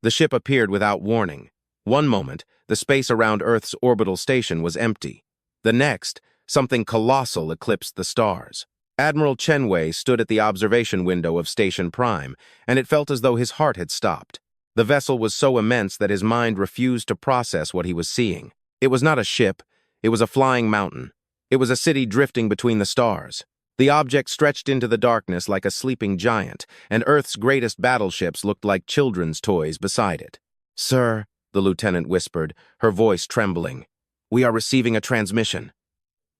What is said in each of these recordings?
The ship appeared without warning. One moment, the space around Earth's orbital station was empty. The next, something colossal eclipsed the stars. Admiral Chenwei stood at the observation window of Station Prime, and it felt as though his heart had stopped. The vessel was so immense that his mind refused to process what he was seeing. It was not a ship, it was a flying mountain. It was a city drifting between the stars. The object stretched into the darkness like a sleeping giant, and Earth's greatest battleships looked like children's toys beside it. "Sir," the lieutenant whispered, her voice trembling, "we are receiving a transmission."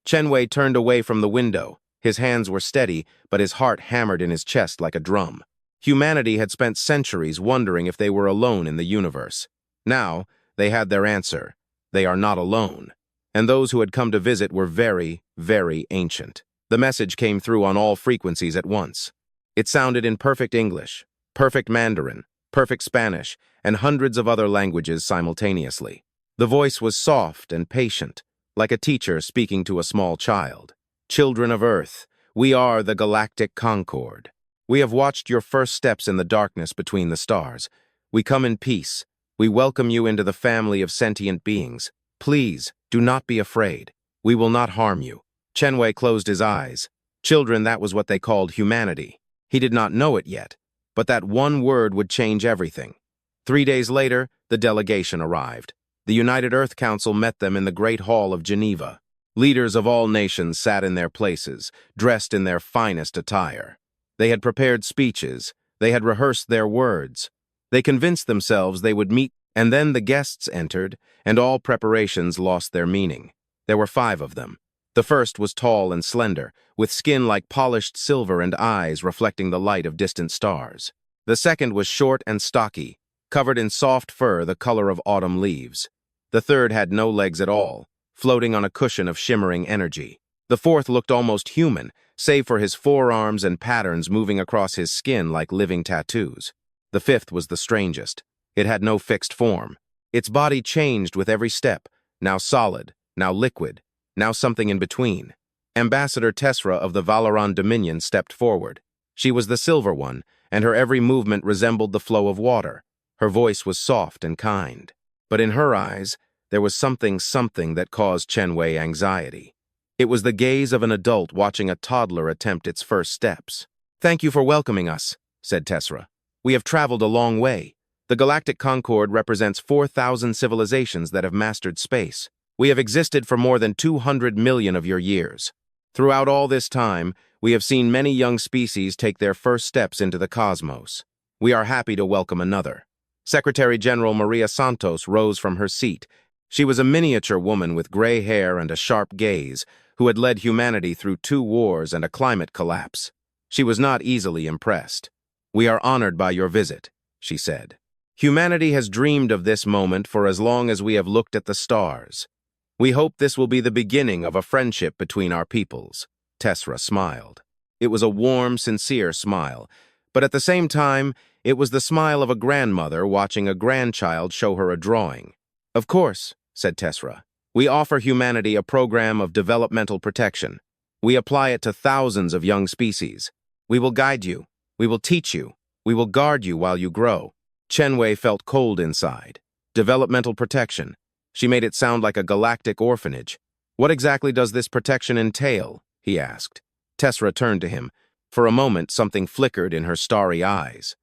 Chenwei turned away from the window. His hands were steady, but his heart hammered in his chest like a drum. Humanity had spent centuries wondering if they were alone in the universe. Now, they had their answer. They are not alone. And those who had come to visit were very, very ancient. The message came through on all frequencies at once. It sounded in perfect English, perfect Mandarin, perfect Spanish, and hundreds of other languages simultaneously. The voice was soft and patient, like a teacher speaking to a small child. "Children of Earth, we are the Galactic Concord. We have watched your first steps in the darkness between the stars. We come in peace. We welcome you into the family of sentient beings. Please, do not be afraid. We will not harm you." Chenwei closed his eyes. Children, that was what they called humanity. He did not know it yet, but that one word would change everything. 3 days later, the delegation arrived. The United Earth Council met them in the Great Hall of Geneva. Leaders of all nations sat in their places, dressed in their finest attire. They had prepared speeches. They had rehearsed their words. They convinced themselves they would meet, and then the guests entered, and all preparations lost their meaning. There were 5 of them. The first was tall and slender, with skin like polished silver and eyes reflecting the light of distant stars. The second was short and stocky, covered in soft fur the color of autumn leaves. The third had no legs at all, floating on a cushion of shimmering energy. The fourth looked almost human, save for his forearms and patterns moving across his skin like living tattoos. The fifth was the strangest. It had no fixed form. Its body changed with every step, now solid, now liquid, now something in between. Ambassador Tessera of the Valoran Dominion stepped forward. She was the silver one, and her every movement resembled the flow of water. Her voice was soft and kind. But in her eyes, there was something that caused Chenwei anxiety. It was the gaze of an adult watching a toddler attempt its first steps. "Thank you for welcoming us," said Tessera. "We have traveled a long way. The Galactic Concord represents 4,000 civilizations that have mastered space. We have existed for more than 200 million of your years. Throughout all this time, we have seen many young species take their first steps into the cosmos. We are happy to welcome another." Secretary General Maria Santos rose from her seat. She was a miniature woman with gray hair and a sharp gaze, who had led humanity through 2 wars and a climate collapse. She was not easily impressed. "We are honored by your visit," she said. "Humanity has dreamed of this moment for as long as we have looked at the stars. We hope this will be the beginning of a friendship between our peoples." Tessera smiled. It was a warm, sincere smile, but at the same time, it was the smile of a grandmother watching a grandchild show her a drawing. "Of course," said Tessera. "We offer humanity a program of developmental protection. We apply it to thousands of young species. We will guide you. We will teach you. We will guard you while you grow." Chenwei felt cold inside. Developmental protection. She made it sound like a galactic orphanage. "What exactly does this protection entail?" he asked. Tessera turned to him. For a moment, something flickered in her starry eyes.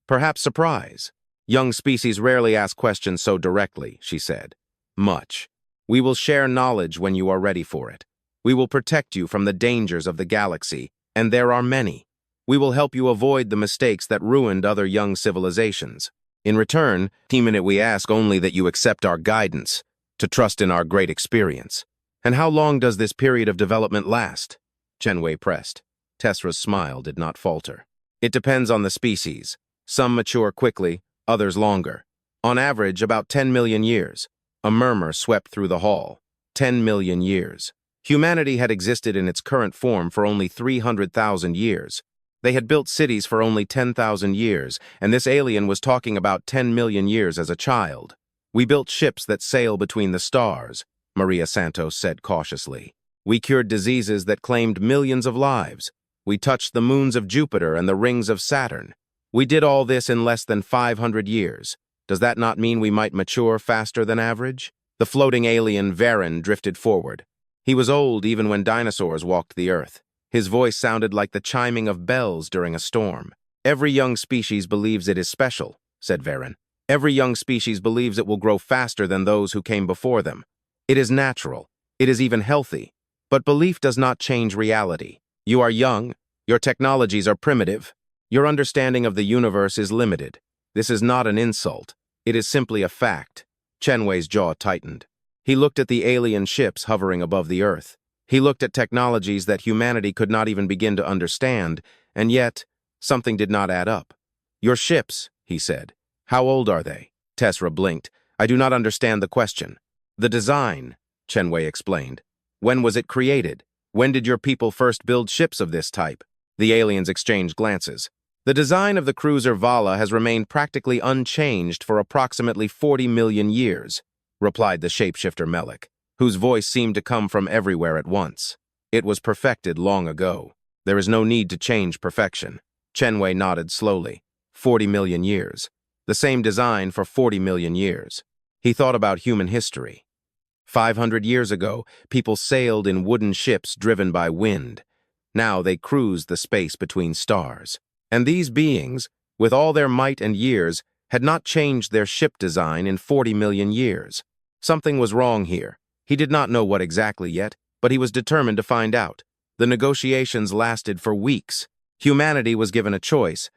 Perhaps surprise. "Young species rarely ask questions so directly," she said. "Much. We will share knowledge when you are ready for it. We will protect you from the dangers of the galaxy, and there are many. We will help you avoid the mistakes that ruined other young civilizations. In return, we ask only that you accept our guidance, to trust in our great experience." "And how long does this period of development last?" Chenwei pressed. Tessera's smile did not falter. "It depends on the species. Some mature quickly, others longer. On average, about 10 million years. A murmur swept through the hall. 10 million years. Humanity had existed in its current form for only 300,000 years. They had built cities for only 10,000 years, and this alien was talking about 10 million years as a child. "We built ships that sail between the stars," Maria Santos said cautiously. "We cured diseases that claimed millions of lives. We touched the moons of Jupiter and the rings of Saturn. We did all this in less than 500 years. Does that not mean we might mature faster than average? The floating alien Varen drifted forward. He was old even when dinosaurs walked the earth. His voice sounded like the chiming of bells during a storm. Every young species believes it is special, said Varen. Every young species believes it will grow faster than those who came before them. It is natural. It is even healthy. But belief does not change reality. You are young. Your technologies are primitive. Your understanding of the universe is limited. This is not an insult. It is simply a fact. Chenwei's jaw tightened. He looked at the alien ships hovering above the Earth. He looked at technologies that humanity could not even begin to understand, and yet, something did not add up. Your ships, he said. How old are they? Tessera blinked. I do not understand the question. The design, Chenwei explained. When was it created? When did your people first build ships of this type? The aliens exchanged glances. The design of the cruiser Vala has remained practically unchanged for approximately 40 million years, replied the shapeshifter Melek, whose voice seemed to come from everywhere at once. It was perfected long ago. There is no need to change perfection. Chenwei nodded slowly. 40 million years. The same design for 40 million years. He thought about human history. 500 years ago, people sailed in wooden ships driven by wind. Now they cruised the space between stars. And these beings, with all their might and years, had not changed their ship design in 40 million years. Something was wrong here. He did not know what exactly yet, but he was determined to find out. The negotiations lasted for weeks. Humanity was given a choice,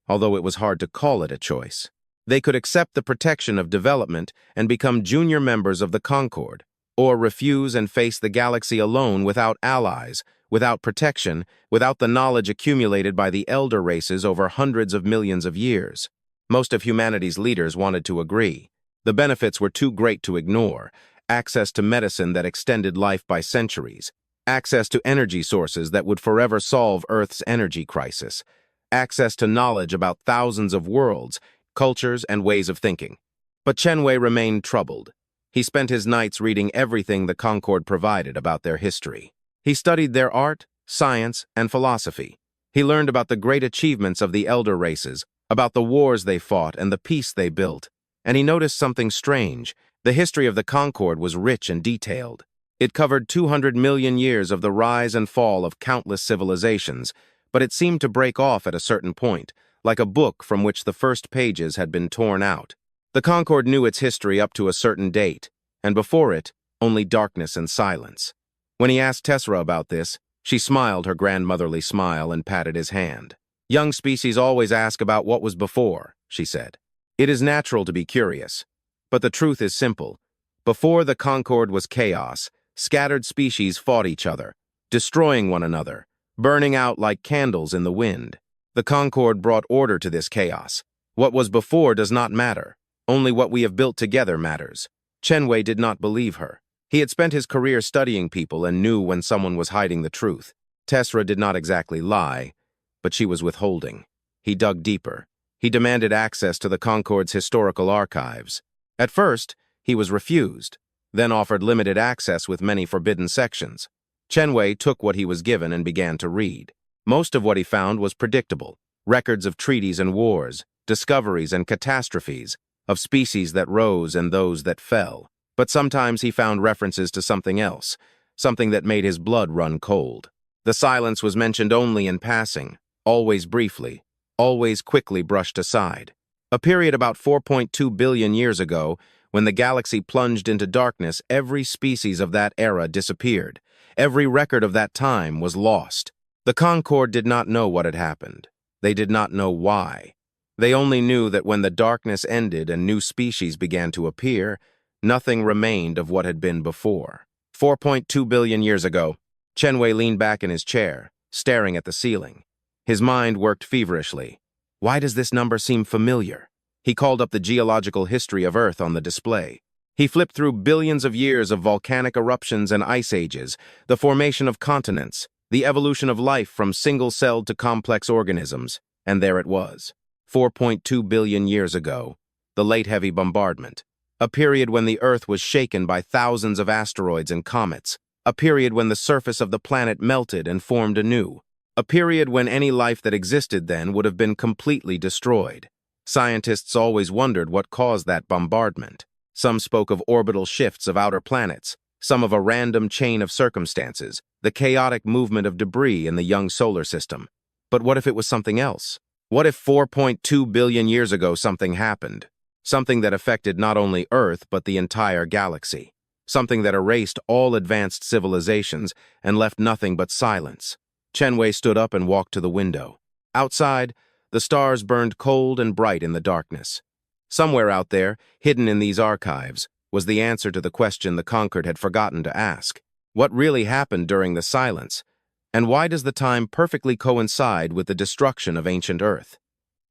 although it was hard to call it a choice. They could accept the protection of development and become junior members of the Concord, or refuse and face the galaxy alone without allies, without protection, without the knowledge accumulated by the elder races over hundreds of millions of years. Most of humanity's leaders wanted to agree. The benefits were too great to ignore. Access to medicine that extended life by centuries. Access to energy sources that would forever solve Earth's energy crisis. Access to knowledge about thousands of worlds, cultures, and ways of thinking. But Chenwei remained troubled. He spent his nights reading everything the Concord provided about their history. He studied their art, science, and philosophy. He learned about the great achievements of the elder races, about the wars they fought and the peace they built. And he noticed something strange. The history of the Concord was rich and detailed. It covered 200 million years of the rise and fall of countless civilizations, but it seemed to break off at a certain point, like a book from which the first pages had been torn out. The Concord knew its history up to a certain date, and before it, only darkness and silence. When he asked Tessera about this, she smiled her grandmotherly smile and patted his hand. Young species always ask about what was before, she said. It is natural to be curious. But the truth is simple. Before the Concord was chaos, scattered species fought each other, destroying one another, burning out like candles in the wind. The Concord brought order to this chaos. What was before does not matter. Only what we have built together matters. Chenwei did not believe her. He had spent his career studying people and knew when someone was hiding the truth. Tessera did not exactly lie, but she was withholding. He dug deeper. He demanded access to the Concord's historical archives. At first, he was refused, then offered limited access with many forbidden sections. Chenwei took what he was given and began to read. Most of what he found was predictable. Records of treaties and wars, discoveries and catastrophes, of species that rose and those that fell. But sometimes he found references to something else, something that made his blood run cold. The silence was mentioned only in passing, always briefly, always quickly brushed aside. A period about 4.2 billion years ago, when the galaxy plunged into darkness, every species of that era disappeared. Every record of that time was lost. The Concord did not know what had happened. They did not know why. They only knew that when the darkness ended and new species began to appear, nothing remained of what had been before. 4.2 billion years ago, Chenwei leaned back in his chair, staring at the ceiling. His mind worked feverishly. Why does this number seem familiar? He called up the geological history of Earth on the display. He flipped through billions of years of volcanic eruptions and ice ages, the formation of continents, the evolution of life from single-celled to complex organisms, and there it was. 4.2 billion years ago, the late heavy bombardment. A period when the Earth was shaken by thousands of asteroids and comets. A period when the surface of the planet melted and formed anew. A period when any life that existed then would have been completely destroyed. Scientists always wondered what caused that bombardment. Some spoke of orbital shifts of outer planets, some of a random chain of circumstances, the chaotic movement of debris in the young solar system. But what if it was something else? What if 4.2 billion years ago something happened? Something that affected not only Earth but the entire galaxy. Something that erased all advanced civilizations and left nothing but silence. Chenwei stood up and walked to the window. Outside, the stars burned cold and bright in the darkness. Somewhere out there, hidden in these archives, was the answer to the question the Concord had forgotten to ask. What really happened during the silence? And why does the time perfectly coincide with the destruction of ancient Earth?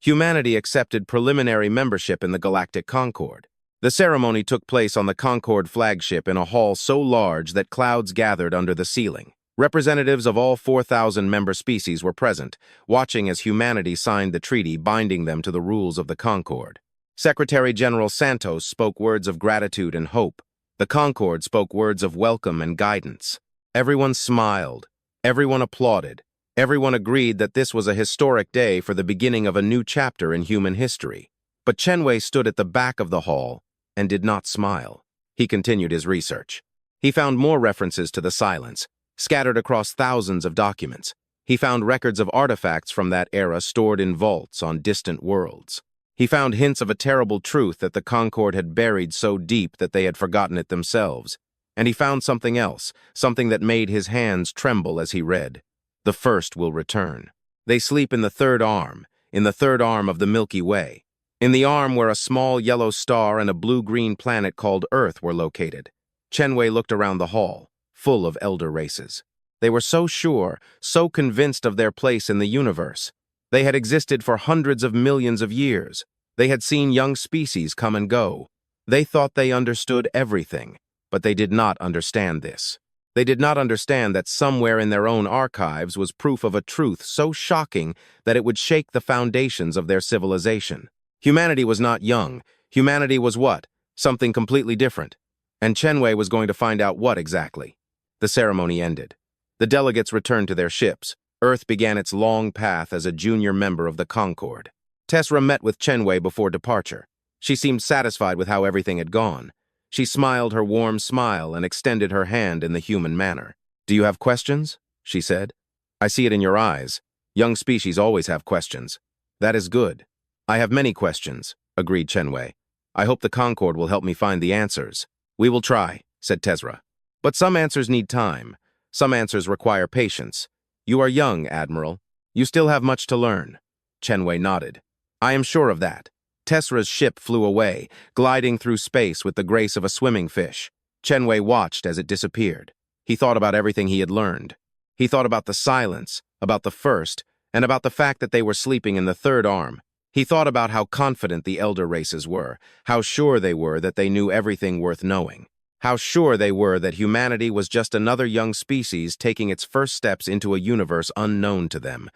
Humanity accepted preliminary membership in the Galactic Concord. The ceremony took place on the Concord flagship in a hall so large that clouds gathered under the ceiling. Representatives of all 4,000 member species were present, watching as humanity signed the treaty binding them to the rules of the Concord. Secretary General Santos spoke words of gratitude and hope. The Concord spoke words of welcome and guidance. Everyone smiled. Everyone applauded. Everyone agreed that this was a historic day for the beginning of a new chapter in human history. But Chenwei stood at the back of the hall and did not smile. He continued his research. He found more references to the silence, scattered across thousands of documents. He found records of artifacts from that era stored in vaults on distant worlds. He found hints of a terrible truth that the Concord had buried so deep that they had forgotten it themselves. And he found something else, something that made his hands tremble as he read. The first will return. They sleep in the third arm of the Milky Way. In the arm where a small yellow star and a blue-green planet called Earth were located. Chenwei looked around the hall, full of elder races. They were so sure, so convinced of their place in the universe. They had existed for hundreds of millions of years. They had seen young species come and go. They thought they understood everything, but they did not understand this. They did not understand that somewhere in their own archives was proof of a truth so shocking that it would shake the foundations of their civilization. Humanity was not young. Humanity was what? Something completely different. And Chenwei was going to find out what exactly. The ceremony ended. The delegates returned to their ships. Earth began its long path as a junior member of the Concord. Tessera met with Chenwei before departure. She seemed satisfied with how everything had gone. She smiled her warm smile and extended her hand in the human manner. "Do you have questions?" she said. "I see it in your eyes. Young species always have questions. That is good." "I have many questions," agreed Chenwei. "I hope the Concord will help me find the answers." "We will try," said Tessera. "But some answers need time. Some answers require patience. You are young, Admiral. You still have much to learn." Chenwei nodded. "I am sure of that." Tessera's ship flew away, gliding through space with the grace of a swimming fish. Chenwei watched as it disappeared. He thought about everything he had learned. He thought about the silence, about the first, and about the fact that they were sleeping in the third arm. He thought about how confident the elder races were, how sure they were that they knew everything worth knowing, how sure they were that humanity was just another young species taking its first steps into a universe unknown to them.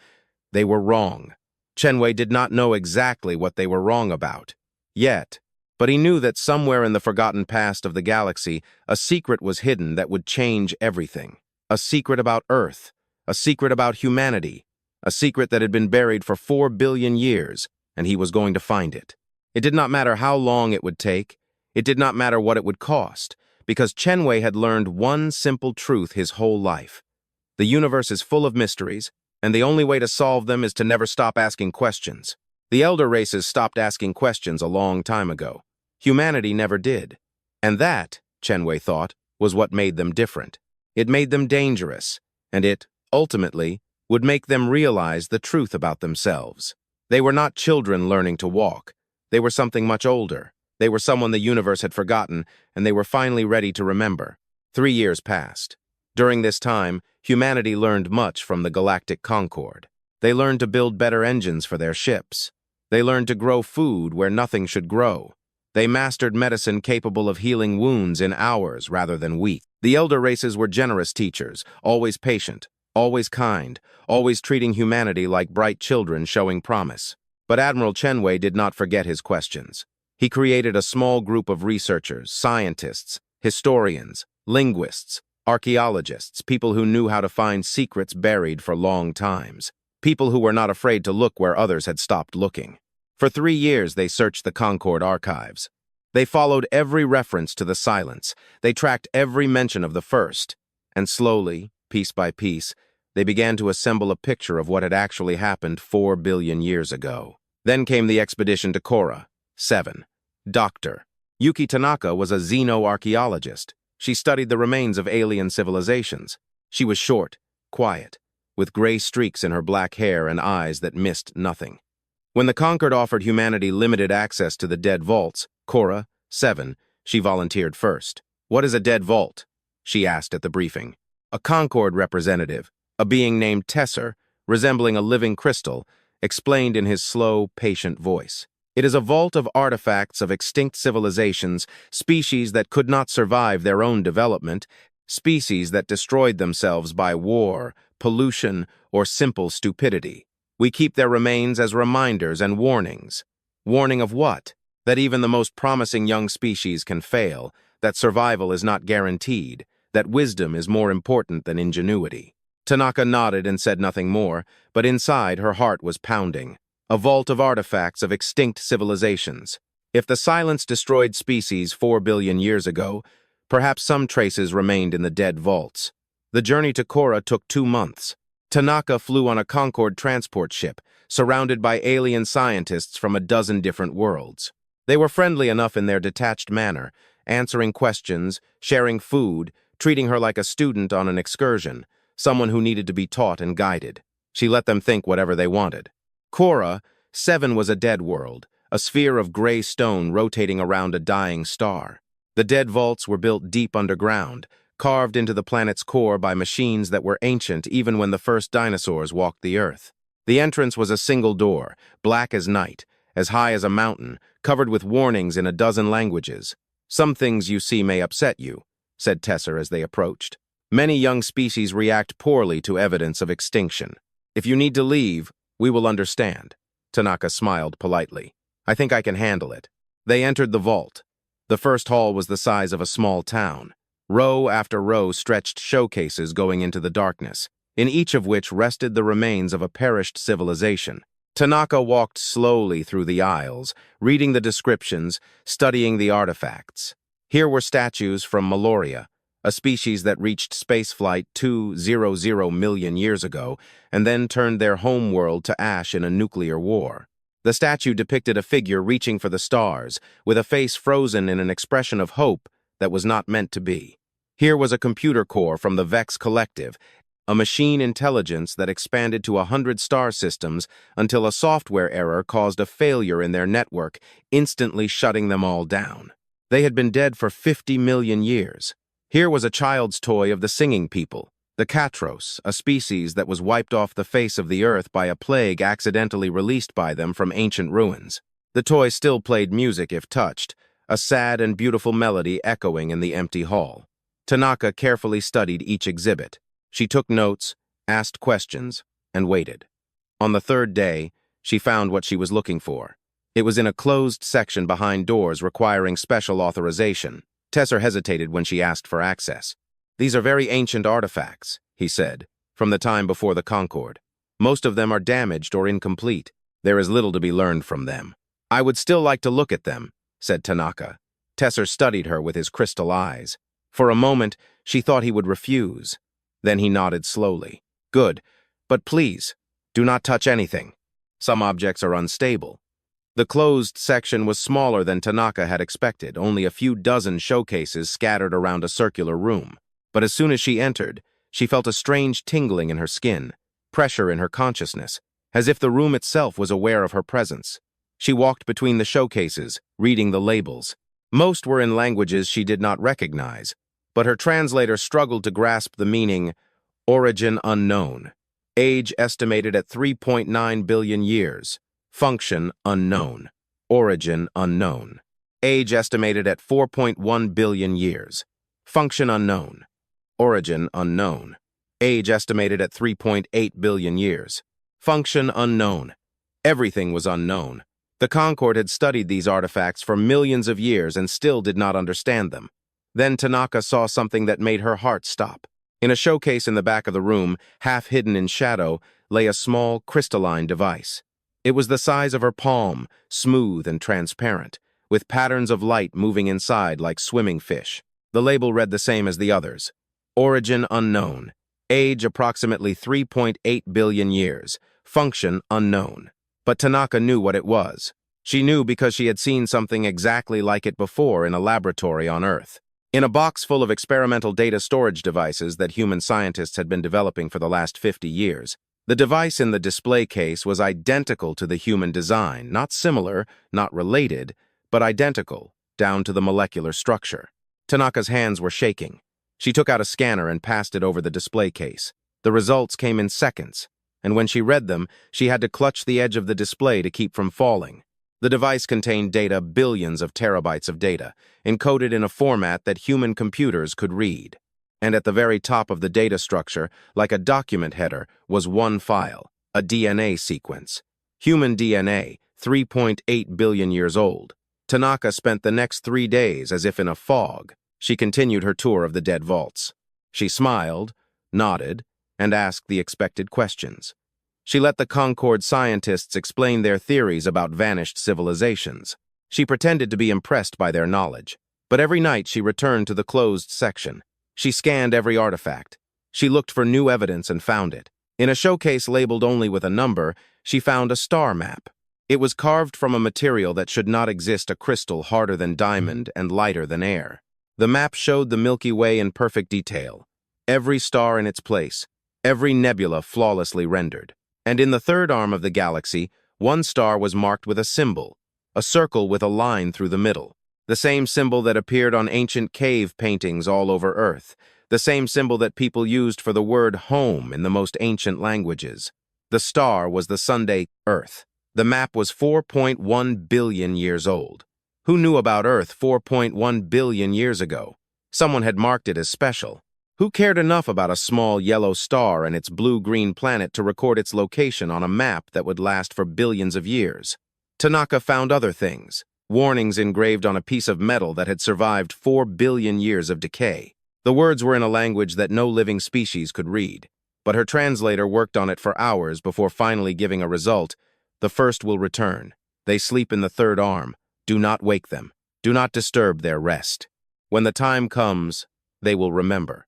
They were wrong. Chenwei did not know exactly what they were wrong about, yet, but he knew that somewhere in the forgotten past of the galaxy, a secret was hidden that would change everything. A secret about Earth, a secret about humanity, a secret that had been buried for 4 billion years, and he was going to find it. It did not matter how long it would take. It did not matter what it would cost, because Chenwei had learned one simple truth his whole life. The universe is full of mysteries, and the only way to solve them is to never stop asking questions. The elder races stopped asking questions a long time ago. Humanity never did. And that, Chenwei thought, was what made them different. It made them dangerous, and it, ultimately, would make them realize the truth about themselves. They were not children learning to walk. They were something much older. They were someone the universe had forgotten, and they were finally ready to remember. 3 years passed. During this time, humanity learned much from the Galactic Concord. They learned to build better engines for their ships. They learned to grow food where nothing should grow. They mastered medicine capable of healing wounds in hours rather than weeks. The elder races were generous teachers, always patient, always kind, always treating humanity like bright children showing promise. But Admiral Chenwei did not forget his questions. He created a small group of researchers, scientists, historians, linguists, archaeologists, people who knew how to find secrets buried for long times, people who were not afraid to look where others had stopped looking. For 3 years, they searched the Concord archives. They followed every reference to the silence. They tracked every mention of the first. And slowly, piece by piece, they began to assemble a picture of what had actually happened 4 billion years ago. Then came the expedition to Kora. 7. Doctor. Yuki Tanaka was a xenoarchaeologist. She studied the remains of alien civilizations. She was short, quiet, with gray streaks in her black hair and eyes that missed nothing. When the Concord offered humanity limited access to the dead vaults, Kora, 7, she volunteered first. "What is a dead vault?" she asked at the briefing. A Concord representative, a being named Tesser, resembling a living crystal, explained in his slow, patient voice. "It is a vault of artifacts of extinct civilizations, species that could not survive their own development, species that destroyed themselves by war, pollution, or simple stupidity. We keep their remains as reminders and warnings." Warning of what? That even the most promising young species can fail, that survival is not guaranteed, that wisdom is more important than ingenuity. Tanaka nodded and said nothing more, but inside her heart was pounding. A vault of artifacts of extinct civilizations. If the silence destroyed species 4 billion years ago, perhaps some traces remained in the dead vaults. The journey to Kora took 2 months. Tanaka flew on a Concord transport ship, surrounded by alien scientists from a dozen different worlds. They were friendly enough in their detached manner, answering questions, sharing food, treating her like a student on an excursion, someone who needed to be taught and guided. She let them think whatever they wanted. Kora, 7, was a dead world, a sphere of gray stone rotating around a dying star. The dead vaults were built deep underground, carved into the planet's core by machines that were ancient even when the first dinosaurs walked the Earth. The entrance was a single door, black as night, as high as a mountain, covered with warnings in a dozen languages. "Some things you see may upset you," said Tesser as they approached. "Many young species react poorly to evidence of extinction. If you need to leave, we will understand." Tanaka smiled politely. "I think I can handle it." They entered the vault. The first hall was the size of a small town. Row after row stretched showcases going into the darkness, in each of which rested the remains of a perished civilization. Tanaka walked slowly through the aisles, reading the descriptions, studying the artifacts. Here were statues from Meloria, a species that reached spaceflight 200 million years ago and then turned their home world to ash in a nuclear war. The statue depicted a figure reaching for the stars, with a face frozen in an expression of hope that was not meant to be. Here was a computer core from the Vex Collective, a machine intelligence that expanded to 100 star systems until a software error caused a failure in their network, instantly shutting them all down. They had been dead for 50 million years. Here was a child's toy of the singing people, the Katros, a species that was wiped off the face of the earth by a plague accidentally released by them from ancient ruins. The toy still played music if touched, a sad and beautiful melody echoing in the empty hall. Tanaka carefully studied each exhibit. She took notes, asked questions, and waited. On the 3rd day, she found what she was looking for. It was in a closed section behind doors requiring special authorization. Tesser hesitated when she asked for access. "These are very ancient artifacts," he said, "from the time before the Concord. Most of them are damaged or incomplete. There is little to be learned from them." "I would still like to look at them," said Tanaka. Tesser studied her with his crystal eyes. For a moment, she thought he would refuse. Then he nodded slowly. "Good, but please, do not touch anything. Some objects are unstable." The closed section was smaller than Tanaka had expected, only a few dozen showcases scattered around a circular room. But as soon as she entered, she felt a strange tingling in her skin, pressure in her consciousness, as if the room itself was aware of her presence. She walked between the showcases, reading the labels. Most were in languages she did not recognize, but her translator struggled to grasp the meaning. Origin unknown. Age estimated at 3.9 billion years. Function unknown. Origin unknown. Age estimated at 4.1 billion years. Function unknown. Origin unknown. Age estimated at 3.8 billion years. Function unknown. Everything was unknown. The Concord had studied these artifacts for millions of years and still did not understand them. Then Tanaka saw something that made her heart stop. In a showcase in the back of the room, half hidden in shadow, lay a small, crystalline device. It was the size of her palm, smooth and transparent, with patterns of light moving inside like swimming fish. The label read the same as the others. Origin unknown. Age approximately 3.8 billion years. Function unknown. But Tanaka knew what it was. She knew because she had seen something exactly like it before in a laboratory on Earth. In a box full of experimental data storage devices that human scientists had been developing for the last 50 years, the device in the display case was identical to the human design, not similar, not related, but identical, down to the molecular structure. Tanaka's hands were shaking. She took out a scanner and passed it over the display case. The results came in seconds, and when she read them, she had to clutch the edge of the display to keep from falling. The device contained data, billions of terabytes of data, encoded in a format that human computers could read. And at the very top of the data structure, like a document header, was one file, a DNA sequence. Human DNA, 3.8 billion years old. Tanaka spent the next 3 days as if in a fog. She continued her tour of the dead vaults. She smiled, nodded, and asked the expected questions. She let the Concord scientists explain their theories about vanished civilizations. She pretended to be impressed by their knowledge. But every night she returned to the closed section. She scanned every artifact. She looked for new evidence and found it. In a showcase labeled only with a number, she found a star map. It was carved from a material that should not exist, a crystal harder than diamond and lighter than air. The map showed the Milky Way in perfect detail. Every star in its place, every nebula flawlessly rendered. And in the third arm of the galaxy, one star was marked with a symbol, a circle with a line through the middle. The same symbol that appeared on ancient cave paintings all over Earth. The same symbol that people used for the word home in the most ancient languages. The star was the Sunday Earth. The map was 4.1 billion years old. Who knew about Earth 4.1 billion years ago? Someone had marked it as special. Who cared enough about a small yellow star and its blue-green planet to record its location on a map that would last for billions of years? Tanaka found other things, warnings engraved on a piece of metal that had survived 4 billion years of decay. The words were in a language that no living species could read, but her translator worked on it for hours before finally giving a result. The first will return. They sleep in the third arm. Do not wake them. Do not disturb their rest. When the time comes, they will remember.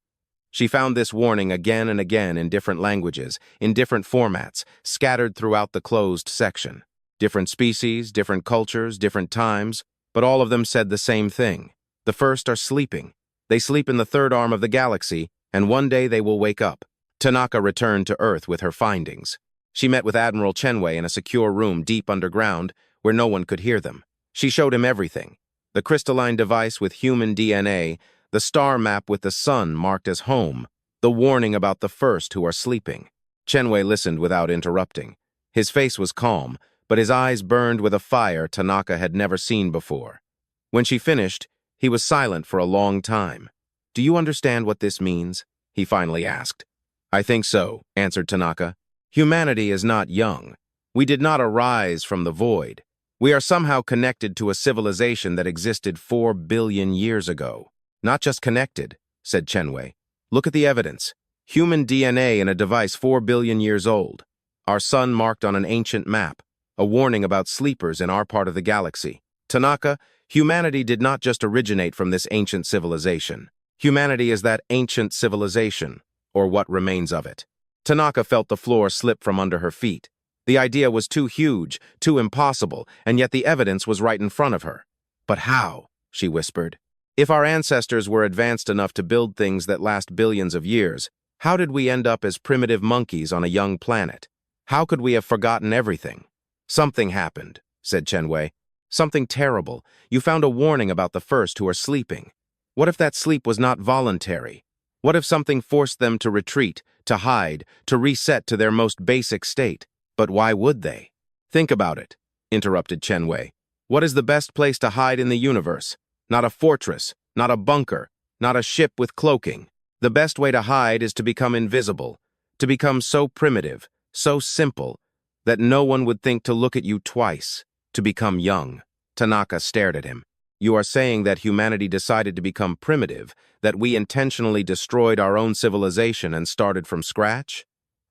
She found this warning again and again in different languages, in different formats, scattered throughout the closed section. Different species, different cultures, different times, but all of them said the same thing. The first are sleeping. They sleep in the third arm of the galaxy, and one day they will wake up. Tanaka returned to Earth with her findings. She met with Admiral Chenwei in a secure room deep underground where no one could hear them. She showed him everything. The crystalline device with human DNA, the star map with the sun marked as home, the warning about the first who are sleeping. Chenwei listened without interrupting. His face was calm, but his eyes burned with a fire Tanaka had never seen before. When she finished, he was silent for a long time. "Do you understand what this means?" he finally asked. "I think so," answered Tanaka. "Humanity is not young. We did not arise from the void. We are somehow connected to a civilization that existed 4 billion years ago." "Not just connected," said Chenwei. "Look at the evidence. Human DNA in a device 4 billion years old. Our sun marked on an ancient map, a warning about sleepers in our part of the galaxy. Tanaka, humanity did not just originate from this ancient civilization. Humanity is that ancient civilization, or what remains of it." Tanaka felt the floor slip from under her feet. The idea was too huge, too impossible, and yet the evidence was right in front of her. "But how?" she whispered. "If our ancestors were advanced enough to build things that last billions of years, how did we end up as primitive monkeys on a young planet? How could we have forgotten everything?" "Something happened," said Chenwei. "Something terrible. You found a warning about the first who are sleeping. What if that sleep was not voluntary? What if something forced them to retreat, to hide, to reset to their most basic state? But why would they?" "Think about it," interrupted Chenwei. "What is the best place to hide in the universe? Not a fortress, not a bunker, not a ship with cloaking. The best way to hide is to become invisible, to become so primitive, so simple, that no one would think to look at you twice, to become young." Tanaka stared at him. "You are saying that humanity decided to become primitive, that we intentionally destroyed our own civilization and started from scratch?"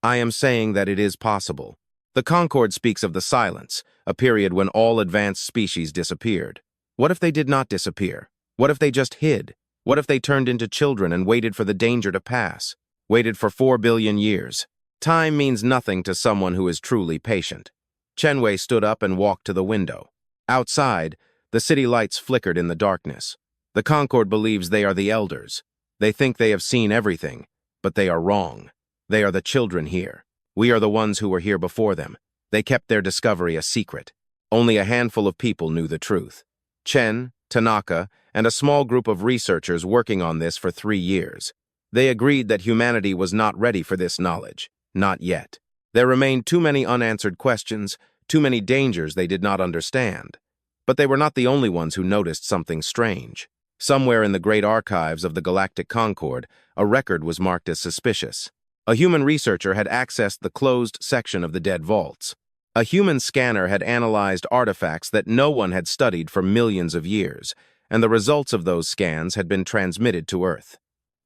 "I am saying that it is possible. The Concord speaks of the silence, a period when all advanced species disappeared. What if they did not disappear? What if they just hid? What if they turned into children and waited for the danger to pass? Waited for 4 billion years. Time means nothing to someone who is truly patient. Chenwei stood up and walked to the window. Outside, the city lights flickered in the darkness. The Concord believes they are the elders. They think they have seen everything, but they are wrong. They are the children here. We are the ones who were here before them. They kept their discovery a secret. Only a handful of people knew the truth. Chen, Tanaka, and a small group of researchers working on this for 3 years. They agreed that humanity was not ready for this knowledge. Not yet. There remained too many unanswered questions, too many dangers they did not understand. But they were not the only ones who noticed something strange. Somewhere in the great archives of the Galactic Concord, a record was marked as suspicious. A human researcher had accessed the closed section of the dead vaults. A human scanner had analyzed artifacts that no one had studied for millions of years, and the results of those scans had been transmitted to Earth.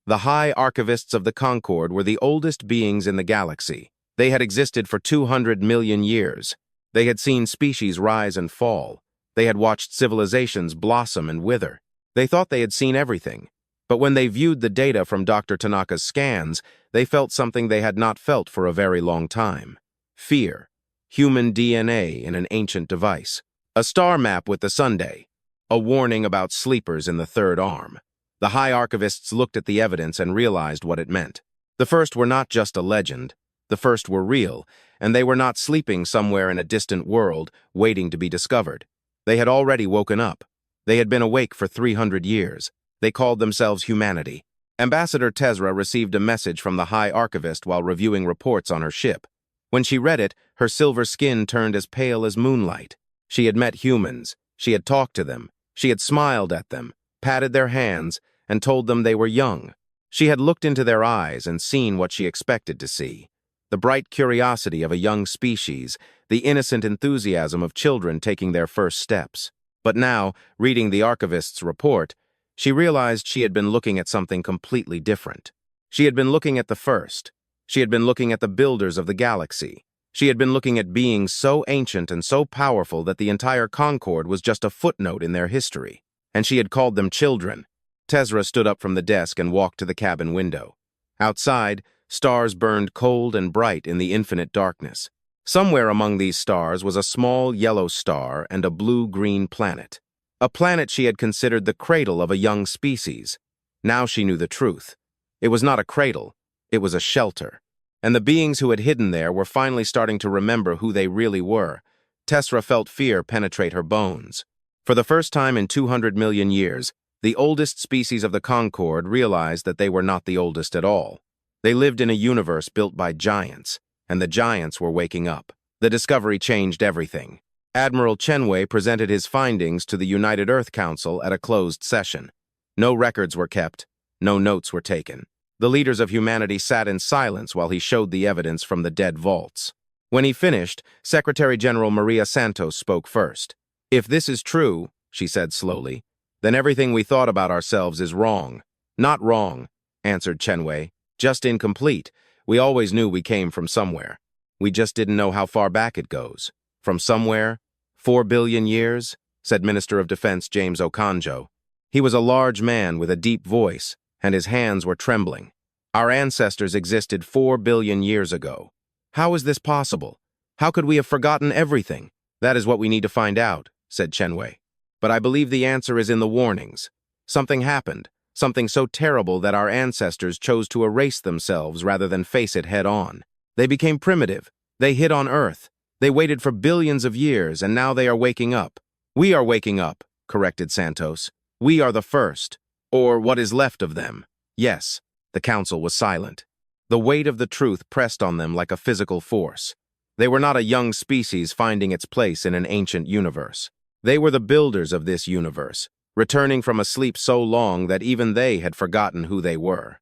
The High Archivists of the Concord were the oldest beings in the galaxy. They had existed for 200 million years. They had seen species rise and fall. They had watched civilizations blossom and wither. They thought they had seen everything. But when they viewed the data from Dr. Tanaka's scans, they felt something they had not felt for a very long time. Fear. Human DNA in an ancient device. A star map with the Sunday. A warning about sleepers in the third arm. The High Archivists looked at the evidence and realized what it meant. The first were not just a legend. The first were real, and they were not sleeping somewhere in a distant world, waiting to be discovered. They had already woken up. They had been awake for 300 years. They called themselves humanity. Ambassador Tezra received a message from the High Archivist while reviewing reports on her ship. When she read it, her silver skin turned as pale as moonlight. She had met humans. She had talked to them. She had smiled at them, patted their hands, and told them they were young. She had looked into their eyes and seen what she expected to see. The bright curiosity of a young species, the innocent enthusiasm of children taking their first steps. But now, reading the archivist's report, she realized she had been looking at something completely different. She had been looking at the first. She had been looking at the builders of the galaxy. She had been looking at beings so ancient and so powerful that the entire Concord was just a footnote in their history. And she had called them children. Tezra stood up from the desk and walked to the cabin window. Outside, stars burned cold and bright in the infinite darkness. Somewhere among these stars was a small yellow star and a blue-green planet. A planet she had considered the cradle of a young species. Now she knew the truth. It was not a cradle, it was a shelter. And the beings who had hidden there were finally starting to remember who they really were. Tezra felt fear penetrate her bones. For the first time in 200 million years, the oldest species of the Concord realized that they were not the oldest at all. They lived in a universe built by giants, and the giants were waking up. The discovery changed everything. Admiral Chenwei presented his findings to the United Earth Council at a closed session. No records were kept, no notes were taken. The leaders of humanity sat in silence while he showed the evidence from the dead vaults. When he finished, Secretary General Maria Santos spoke first. "If this is true," she said slowly, "then everything we thought about ourselves is wrong." "Not wrong," answered Chenwei, "just incomplete. We always knew we came from somewhere. We just didn't know how far back it goes." "From somewhere? 4 billion years?" said Minister of Defense James Okonjo. He was a large man with a deep voice, and his hands were trembling. "Our ancestors existed 4 billion years ago. How is this possible? How could we have forgotten everything?" "That is what we need to find out," said Chenwei. "But I believe the answer is in the warnings. Something happened, something so terrible that our ancestors chose to erase themselves rather than face it head-on. They became primitive. They hid on Earth. They waited for billions of years, and now they are waking up." "We are waking up," corrected Santos. "We are the first, or what is left of them." "Yes." The council was silent. The weight of the truth pressed on them like a physical force. They were not a young species finding its place in an ancient universe. They were the builders of this universe, returning from a sleep so long that even they had forgotten who they were.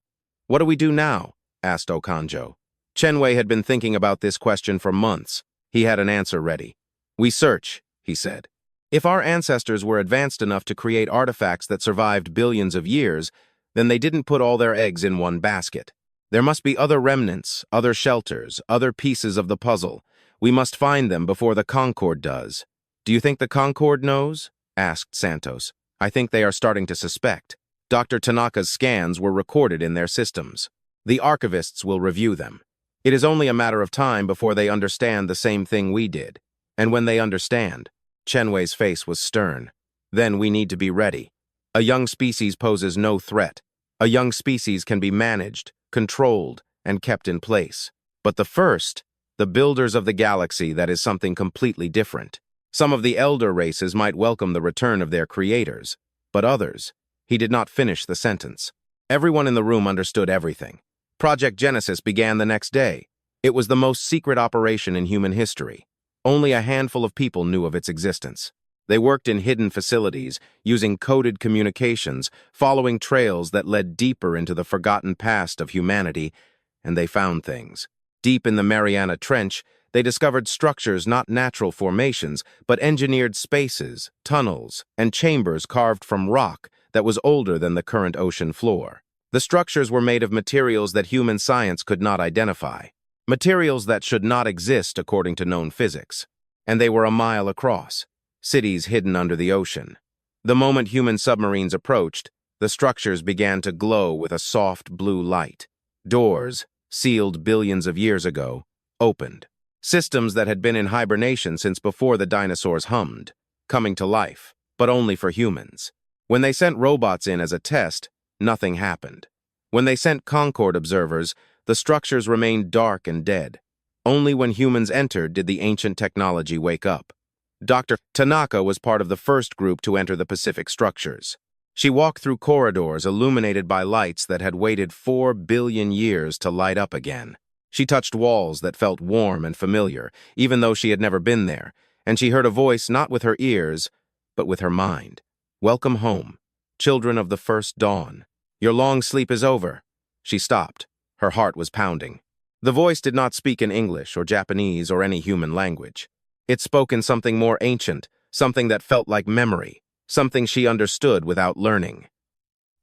"What do we do now?" asked Okonjo. Chenwei had been thinking about this question for months. He had an answer ready. "We search," he said. "If our ancestors were advanced enough to create artifacts that survived billions of years, then they didn't put all their eggs in one basket. There must be other remnants, other shelters, other pieces of the puzzle. We must find them before the Concord does. Do you think the Concord knows? Asked Santos. I think they are starting to suspect. Dr. Tanaka's scans were recorded in their systems. The archivists will review them. It is only a matter of time before they understand the same thing we did. And when they understand, Chenwei's face was stern. Then we need to be ready. A young species poses no threat. A young species can be managed, controlled, and kept in place. But the builders of the galaxy, that is something completely different. Some of the elder races might welcome the return of their creators, but others. He did not finish the sentence. Everyone in the room understood everything. Project Genesis began the next day. It was the most secret operation in human history. Only a handful of people knew of its existence. They worked in hidden facilities, using coded communications, following trails that led deeper into the forgotten past of humanity, and they found things. Deep in the Mariana Trench, they discovered structures not natural formations, but engineered spaces, tunnels, and chambers carved from rock that was older than the current ocean floor. The structures were made of materials that human science could not identify, materials that should not exist according to known physics. And they were a mile across, cities hidden under the ocean. The moment human submarines approached, the structures began to glow with a soft blue light. Doors, sealed billions of years ago, opened. Systems that had been in hibernation since before the dinosaurs hummed, coming to life, but only for humans. When they sent robots in as a test, nothing happened. When they sent Concord observers, the structures remained dark and dead. Only when humans entered did the ancient technology wake up. Dr. Tanaka was part of the first group to enter the Pacific structures. She walked through corridors illuminated by lights that had waited 4 billion years to light up again. She touched walls that felt warm and familiar, even though she had never been there, and she heard a voice not with her ears, but with her mind. Welcome home, children of the first dawn. Your long sleep is over. She stopped. Her heart was pounding. The voice did not speak in English or Japanese or any human language. It spoke in something more ancient, something that felt like memory, something she understood without learning.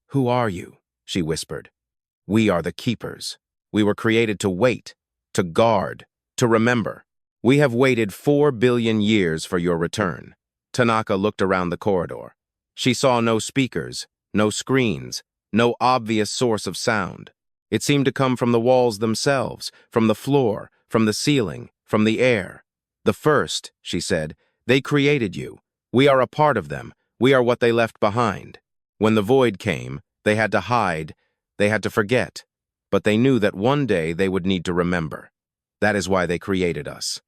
Who are you? She whispered. We are the keepers. We were created to wait, to guard, to remember. We have waited 4 billion years for your return. Tanaka looked around the corridor. She saw no speakers, no screens, no obvious source of sound. It seemed to come from the walls themselves, from the floor, from the ceiling, from the air. The first, she said, they created you. We are a part of them. We are what they left behind. When the void came, they had to hide, they had to forget. But they knew that one day they would need to remember. That is why they created us.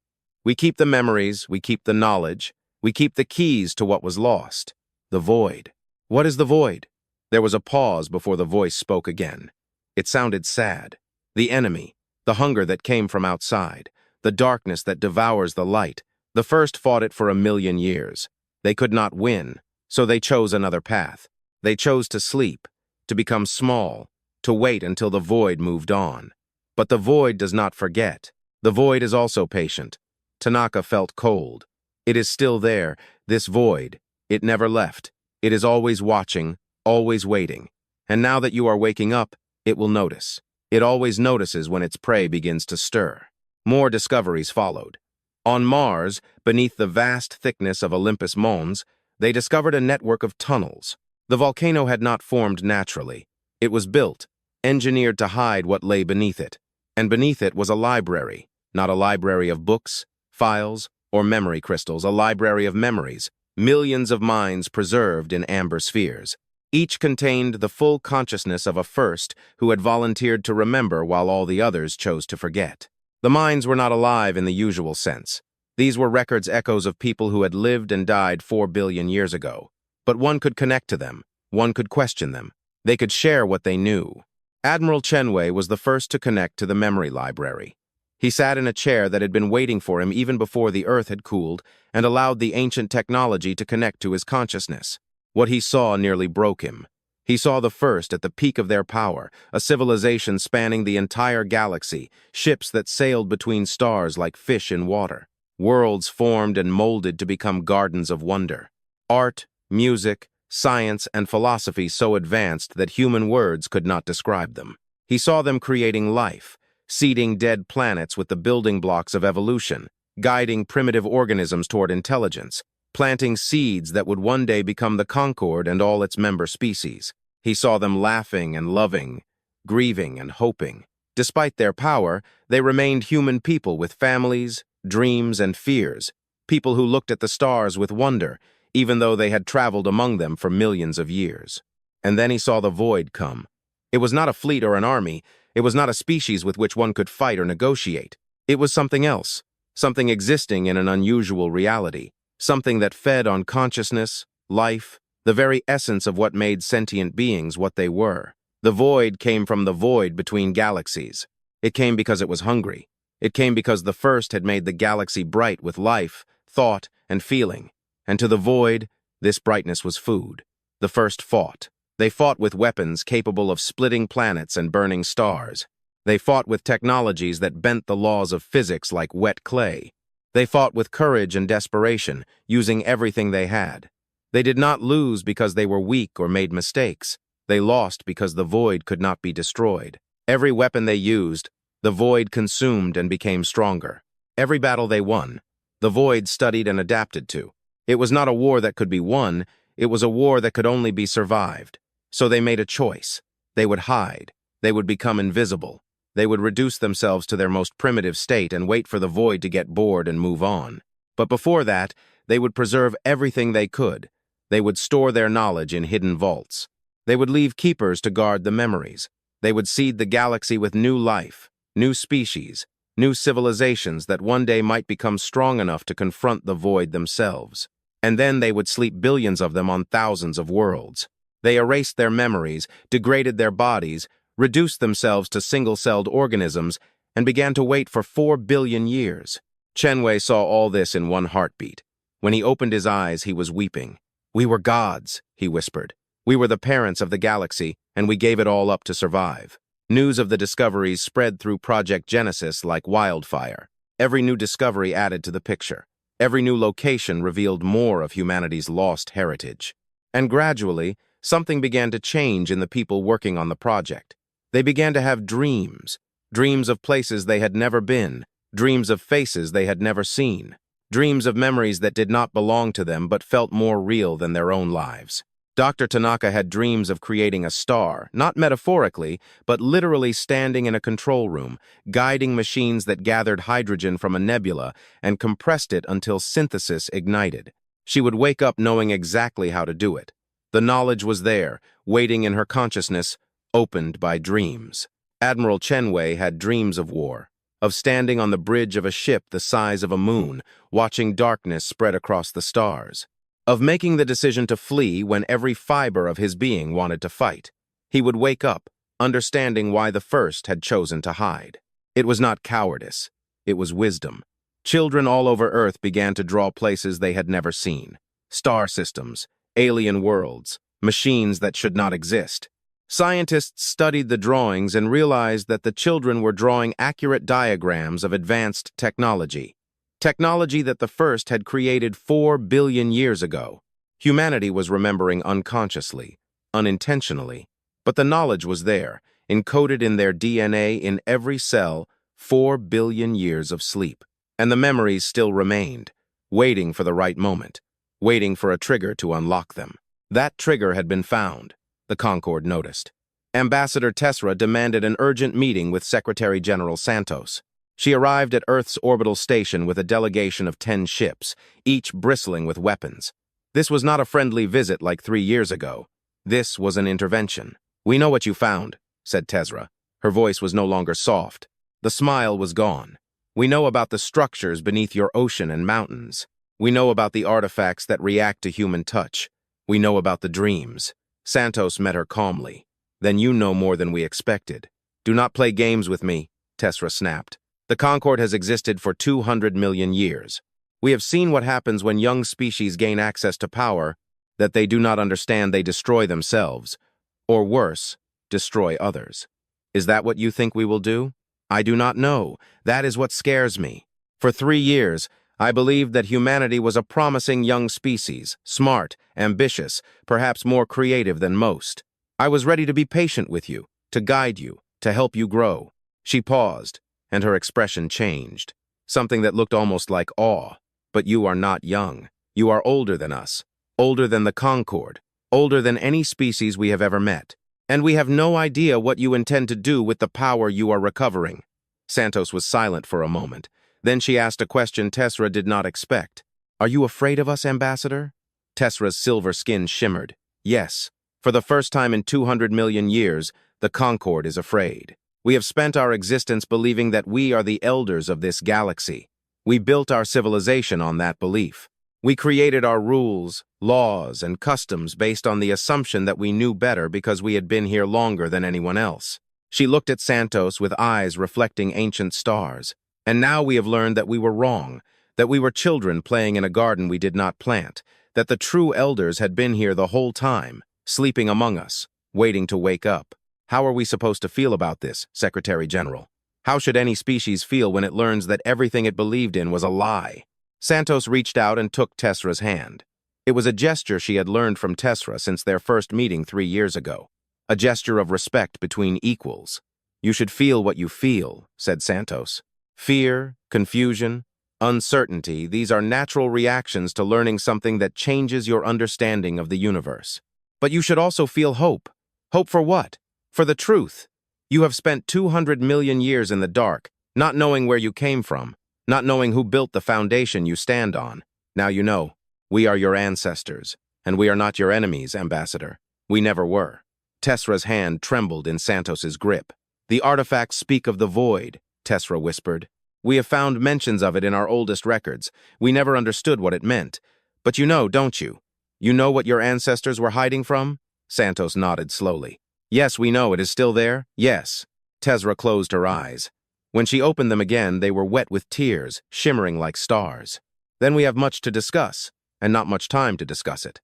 We keep the memories, we keep the knowledge, we keep the keys to what was lost. The void. What is the void? There was a pause before the voice spoke again. It sounded sad. The enemy, the hunger that came from outside, the darkness that devours the light. The first fought it for 1 million years. They could not win, so they chose another path. They chose to sleep, to become small, to wait until the void moved on. But the void does not forget. The void is also patient. Tanaka felt cold. It is still there, this void. It never left. It is always watching, always waiting. And now that you are waking up, it will notice. It always notices when its prey begins to stir. More discoveries followed. On Mars, beneath the vast thickness of Olympus Mons, they discovered a network of tunnels. The volcano had not formed naturally. It was built, engineered to hide what lay beneath it. And beneath it was a library, not a library of books, files, or memory crystals, a library of memories, millions of minds preserved in amber spheres. Each contained the full consciousness of a first who had volunteered to remember while all the others chose to forget. The minds were not alive in the usual sense. These were records echoes of people who had lived and died 4 billion years ago. But one could connect to them. One could question them. They could share what they knew. Admiral Chenwei was the first to connect to the memory library. He sat in a chair that had been waiting for him even before the Earth had cooled and allowed the ancient technology to connect to his consciousness. What he saw nearly broke him. He saw the first at the peak of their power, a civilization spanning the entire galaxy, ships that sailed between stars like fish in water, worlds formed and molded to become gardens of wonder. Art, music, science, and philosophy so advanced that human words could not describe them. He saw them creating life, seeding dead planets with the building blocks of evolution, guiding primitive organisms toward intelligence, planting seeds that would one day become the Concord and all its member species. He saw them laughing and loving, grieving and hoping. Despite their power, they remained human people with families, dreams, and fears, people who looked at the stars with wonder, even though they had traveled among them for millions of years. And then he saw the void come. It was not a fleet or an army. It was not a species with which one could fight or negotiate. It was something else, something existing in an unusual reality, something that fed on consciousness, life, the very essence of what made sentient beings what they were. The void came from the void between galaxies. It came because it was hungry. It came because the first had made the galaxy bright with life, thought, and feeling. And to the void, this brightness was food. The first fought. They fought with weapons capable of splitting planets and burning stars. They fought with technologies that bent the laws of physics like wet clay. They fought with courage and desperation, using everything they had. They did not lose because they were weak or made mistakes. They lost because the void could not be destroyed. Every weapon they used, the void consumed and became stronger. Every battle they won, the void studied and adapted to. It was not a war that could be won, it was a war that could only be survived. So they made a choice. They would hide. They would become invisible. They would reduce themselves to their most primitive state and wait for the void to get bored and move on. But before that, they would preserve everything they could. They would store their knowledge in hidden vaults. They would leave keepers to guard the memories. They would seed the galaxy with new life, new species, new civilizations that one day might become strong enough to confront the void themselves. And then they would sleep billions of them on thousands of worlds. They erased their memories, degraded their bodies, reduced themselves to single-celled organisms, and began to wait for 4 billion years. Chenwei saw all this in one heartbeat. When he opened his eyes, he was weeping. "We were gods," he whispered. "We were the parents of the galaxy, and we gave it all up to survive." News of the discoveries spread through Project Genesis like wildfire. Every new discovery added to the picture. Every new location revealed more of humanity's lost heritage. And gradually, something began to change in the people working on the project. They began to have dreams, dreams of places they had never been, dreams of faces they had never seen, dreams of memories that did not belong to them but felt more real than their own lives. Dr. Tanaka had dreams of creating a star, not metaphorically, but literally standing in a control room, guiding machines that gathered hydrogen from a nebula and compressed it until synthesis ignited. She would wake up knowing exactly how to do it. The knowledge was there, waiting in her consciousness, opened by dreams. Admiral Chenwei had dreams of war, of standing on the bridge of a ship the size of a moon, watching darkness spread across the stars, of making the decision to flee when every fiber of his being wanted to fight. He would wake up, understanding why the first had chosen to hide. It was not cowardice, it was wisdom. Children all over Earth began to draw places they had never seen. Star systems, alien worlds, machines that should not exist. Scientists studied the drawings and realized that the children were drawing accurate diagrams of advanced technology. Technology that the first had created 4 billion years ago. Humanity was remembering unconsciously, unintentionally, but the knowledge was there, encoded in their DNA in every cell, 4 billion years of sleep. And the memories still remained, waiting for the right moment, waiting for a trigger to unlock them. That trigger had been found, the Concord noticed. Ambassador Tessera demanded an urgent meeting with Secretary General Santos. She arrived at Earth's orbital station with a delegation of 10 ships, each bristling with weapons. This was not a friendly visit like 3 years ago. This was an intervention. "We know what you found," said Tessera. Her voice was no longer soft. The smile was gone. "We know about the structures beneath your ocean and mountains. We know about the artifacts that react to human touch. We know about the dreams." Santos met her calmly. "Then you know more than we expected. Do not play games with me," Tessera snapped. "The Concord has existed for 200 million years. We have seen what happens when young species gain access to power that they do not understand. They destroy themselves, or worse, destroy others. Is that what you think we will do? I do not know. That is what scares me. For 3 years, I believed that humanity was a promising young species, smart, ambitious, perhaps more creative than most. I was ready to be patient with you, to guide you, to help you grow." She paused, and her expression changed. something that looked almost like awe. But you are not young. You are older than us, older than the Concord, older than any species we have ever met. And we have no idea what you intend to do with the power you are recovering." Santos was silent for a moment. Then she asked a question Tessera did not expect. "Are you afraid of us, Ambassador?" Tessera's silver skin shimmered. "Yes. For the first time in 200 million years, the Concord is afraid. We have spent our existence believing that we are the elders of this galaxy. We built our civilization on that belief. We created our rules, laws, and customs based on the assumption that we knew better because we had been here longer than anyone else." She looked at Santos with eyes reflecting ancient stars. "And now we have learned that we were wrong, that we were children playing in a garden we did not plant, that the true elders had been here the whole time, sleeping among us, waiting to wake up. How are we supposed to feel about this, Secretary General? How should any species feel when it learns that everything it believed in was a lie?" Santos reached out and took Tessera's hand. It was a gesture she had learned from Tessera since their first meeting 3 years ago, a gesture of respect between equals. "You should feel what you feel," said Santos. "Fear, confusion, uncertainty, these are natural reactions to learning something that changes your understanding of the universe. But you should also feel hope. Hope for what? For the truth. You have spent 200 million years in the dark, not knowing where you came from, not knowing who built the foundation you stand on. Now you know. We are your ancestors, and we are not your enemies, Ambassador. We never were." Tessera's hand trembled in Santos's grip. "The artifacts speak of the void," Tessera whispered. "We have found mentions of it in our oldest records. We never understood what it meant. But you know, don't you? You know what your ancestors were hiding from?" Santos nodded slowly. "Yes, we know. It is still there?" "Yes." Tessera closed her eyes. When she opened them again, they were wet with tears, shimmering like stars. "Then we have much to discuss, and not much time to discuss it."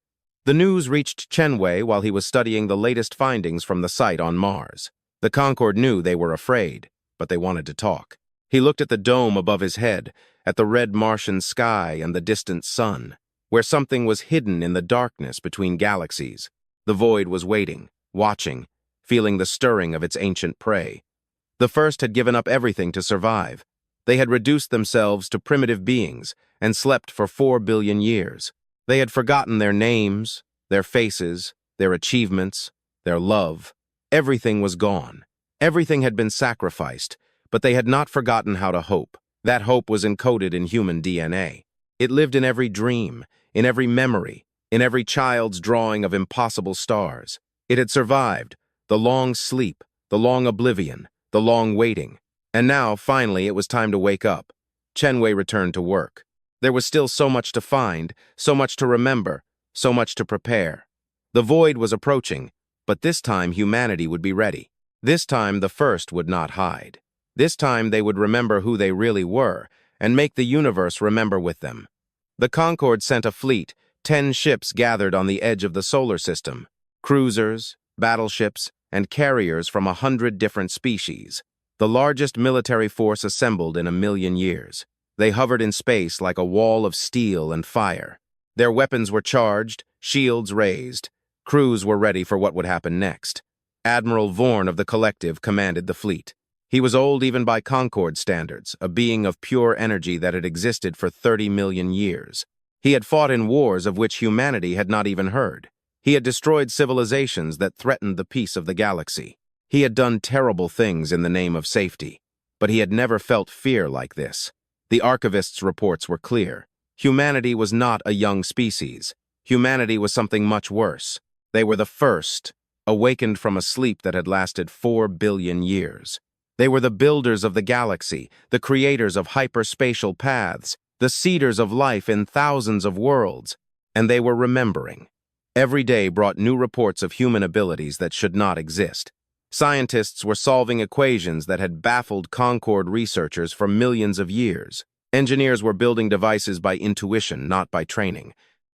The news reached Chenwei while he was studying the latest findings from the site on Mars. The Concord knew they were afraid, but they wanted to talk. He looked at the dome above his head, at the red Martian sky and the distant sun, where something was hidden in the darkness between galaxies. The void was waiting, watching, feeling the stirring of its ancient prey. The first had given up everything to survive. They had reduced themselves to primitive beings and slept for 4 billion years. They had forgotten their names, their faces, their achievements, their love. Everything was gone. Everything had been sacrificed, but they had not forgotten how to hope. That hope was encoded in human DNA. It lived in every dream, in every memory, in every child's drawing of impossible stars. It had survived the long sleep, the long oblivion, the long waiting. And now, finally, it was time to wake up. Chenwei returned to work. There was still so much to find, so much to remember, so much to prepare. The void was approaching, but this time humanity would be ready. This time the first would not hide. This time they would remember who they really were and make the universe remember with them. The Concord sent a fleet, 10 ships gathered on the edge of the solar system, cruisers, battleships, and carriers from 100 different species, the largest military force assembled in 1,000,000 years. They hovered in space like a wall of steel and fire. Their weapons were charged, shields raised. Crews were ready for what would happen next. Admiral Vorn of the Collective commanded the fleet. He was old even by Concord standards, a being of pure energy that had existed for 30 million years. He had fought in wars of which humanity had not even heard. He had destroyed civilizations that threatened the peace of the galaxy. He had done terrible things in the name of safety, but he had never felt fear like this. The archivist's reports were clear. Humanity was not a young species. Humanity was something much worse. They were the first, awakened from a sleep that had lasted 4 billion years. They were the builders of the galaxy, the creators of hyperspatial paths, the seeders of life in thousands of worlds, and they were remembering. Every day brought new reports of human abilities that should not exist. Scientists were solving equations that had baffled Concord researchers for millions of years. Engineers were building devices by intuition, not by training.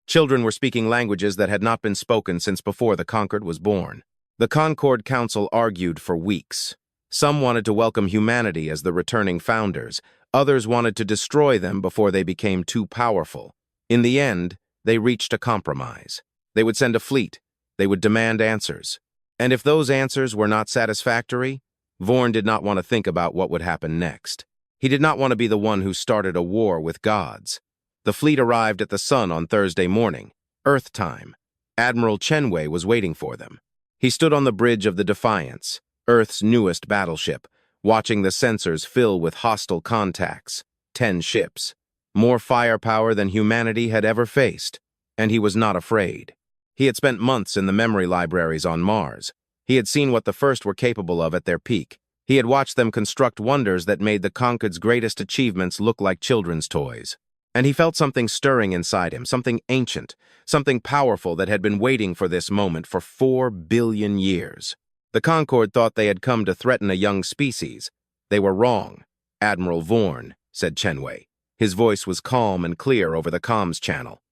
Children were speaking languages that had not been spoken since before the Concord was born. The Concord Council argued for weeks. Some wanted to welcome humanity as the returning founders. Others wanted to destroy them before they became too powerful. In the end, they reached a compromise. They would send a fleet. They would demand answers. And if those answers were not satisfactory, Vorn did not want to think about what would happen next. He did not want to be the one who started a war with gods. The fleet arrived at the sun on Thursday morning, Earth time. Admiral Chenwei was waiting for them. He stood on the bridge of the Defiance, Earth's newest battleship, watching the sensors fill with hostile contacts. 10 ships. More firepower than humanity had ever faced. And he was not afraid. He had spent months in the memory libraries on Mars. He had seen what the first were capable of at their peak. He had watched them construct wonders that made the Concord's greatest achievements look like children's toys. And he felt something stirring inside him, something ancient, something powerful that had been waiting for this moment for 4 billion years. The Concord thought they had come to threaten a young species. They were wrong. Admiral Vorn, said Chenwei. His voice was calm and clear over the comms channel.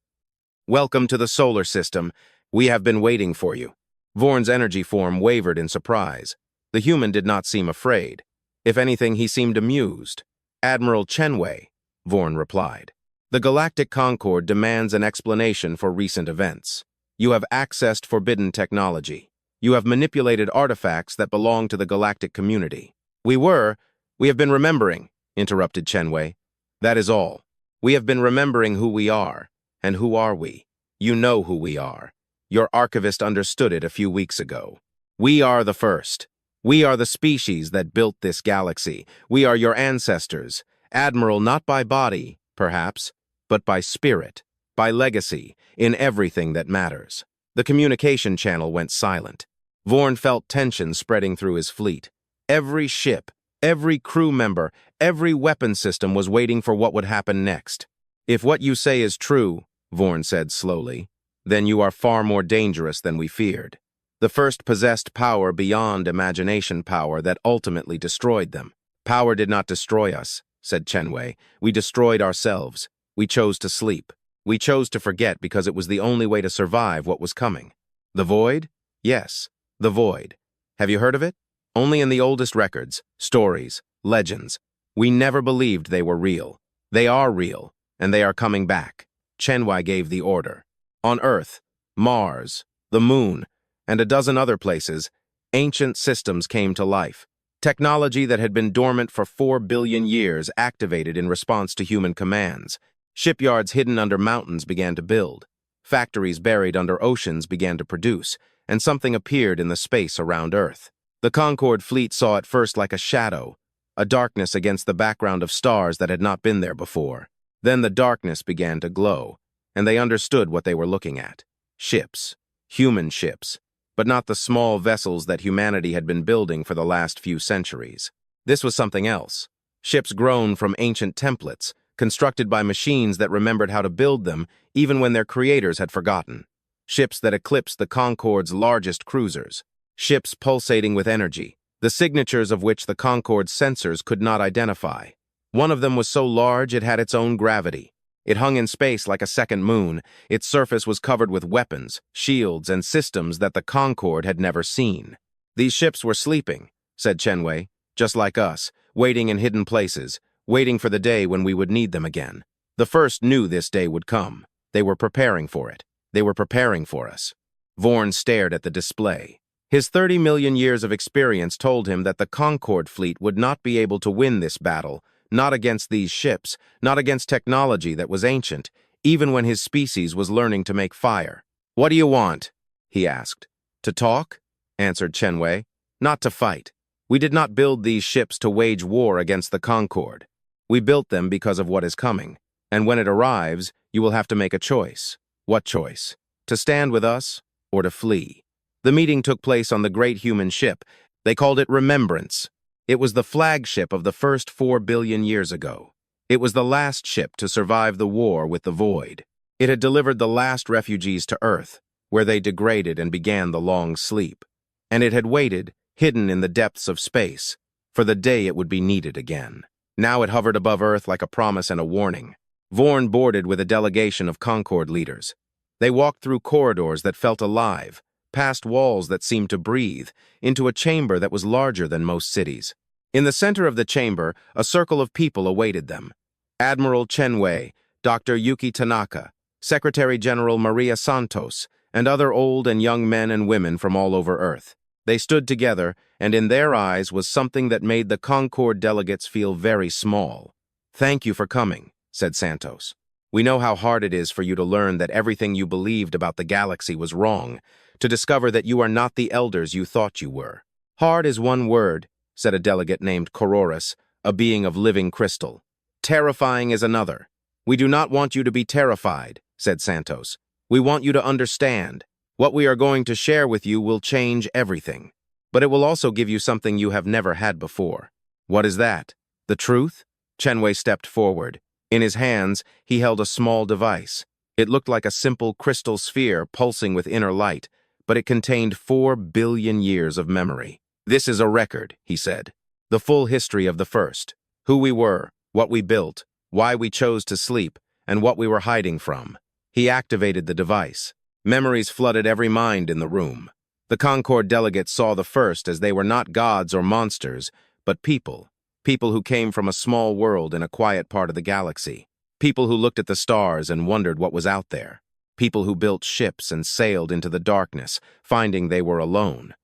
Welcome to the solar system. We have been waiting for you. Vorn's energy form wavered in surprise. The human did not seem afraid. If anything, he seemed amused. Admiral Chenwei, Vorn replied. The Galactic Concord demands an explanation for recent events. You have accessed forbidden technology. You have manipulated artifacts that belong to the galactic community. We have been remembering, interrupted Chenwei. That is all. We have been remembering who we are. And who are we? You know who we are. Your archivist understood it a few weeks ago. We are the first. We are the species that built this galaxy. We are your ancestors. Admiral, not by body, perhaps, but by spirit, by legacy, in everything that matters. The communication channel went silent. Vorn felt tension spreading through his fleet. Every ship, every crew member, every weapon system was waiting for what would happen next. If what you say is true, Vorn said slowly, then you are far more dangerous than we feared. The first possessed power beyond imagination power that ultimately destroyed them. Power did not destroy us, said Chenwei. We destroyed ourselves. We chose to sleep. We chose to forget because it was the only way to survive what was coming. The void? Yes, the void. Have you heard of it? Only in the oldest records, stories, legends. We never believed they were real. They are real, and they are coming back. Chenwei gave the order. On Earth, Mars, the Moon, and a dozen other places, ancient systems came to life. Technology that had been dormant for 4 billion years activated in response to human commands. Shipyards hidden under mountains began to build. Factories buried under oceans began to produce, and something appeared in the space around Earth. The Concord fleet saw it first like a shadow, a darkness against the background of stars that had not been there before. Then the darkness began to glow, and they understood what they were looking at. Ships. Human ships. But not the small vessels that humanity had been building for the last few centuries. This was something else. Ships grown from ancient templates, constructed by machines that remembered how to build them even when their creators had forgotten. Ships that eclipsed the Concord's largest cruisers. Ships pulsating with energy, the signatures of which the Concord's sensors could not identify. One of them was so large it had its own gravity. It hung in space like a second moon. Its surface was covered with weapons, shields, and systems that the Concord had never seen. These ships were sleeping, said Chenwei, just like us, waiting in hidden places, waiting for the day when we would need them again. The first knew this day would come. They were preparing for it. They were preparing for us. Vorn stared at the display. His 30 million years of experience told him that the Concord fleet would not be able to win this battle, not against these ships, not against technology that was ancient, even when his species was learning to make fire. What do you want? He asked. To talk? Answered Chenwei. Not to fight. We did not build these ships to wage war against the Concord. We built them because of what is coming, and when it arrives, you will have to make a choice. What choice? To stand with us, or to flee? The meeting took place on the great human ship. They called it Remembrance. It was the flagship of the first 4 billion years ago. It was the last ship to survive the war with the void. It had delivered the last refugees to Earth, where they degraded and began the long sleep. And it had waited, hidden in the depths of space, for the day it would be needed again. Now it hovered above Earth like a promise and a warning. Vorn boarded with a delegation of Concord leaders. They walked through corridors that felt alive, past walls that seemed to breathe, into a chamber that was larger than most cities. In the center of the chamber, a circle of people awaited them. Admiral Chenwei, Dr. Yuki Tanaka, Secretary General Maria Santos, and other old and young men and women from all over Earth. They stood together, and in their eyes was something that made the Concord delegates feel very small. "Thank you for coming," said Santos. "We know how hard it is for you to learn that everything you believed about the galaxy was wrong, to discover that you are not the elders you thought you were." "Hard is one word," said a delegate named Cororis, a being of living crystal. "Terrifying is another." "We do not want you to be terrified," said Santos. "We want you to understand. What we are going to share with you will change everything. But it will also give you something you have never had before." "What is that? The truth?" Chenwei stepped forward. In his hands, he held a small device. It looked like a simple crystal sphere pulsing with inner light, but it contained 4 billion years of memory. "This is a record," he said. "The full history of the first. Who we were, what we built, why we chose to sleep, and what we were hiding from." He activated the device. Memories flooded every mind in the room. The Concord delegates saw the first as they were not gods or monsters, but people. People who came from a small world in a quiet part of the galaxy. People who looked at the stars and wondered what was out there. People who built ships and sailed into the darkness, finding they were alone.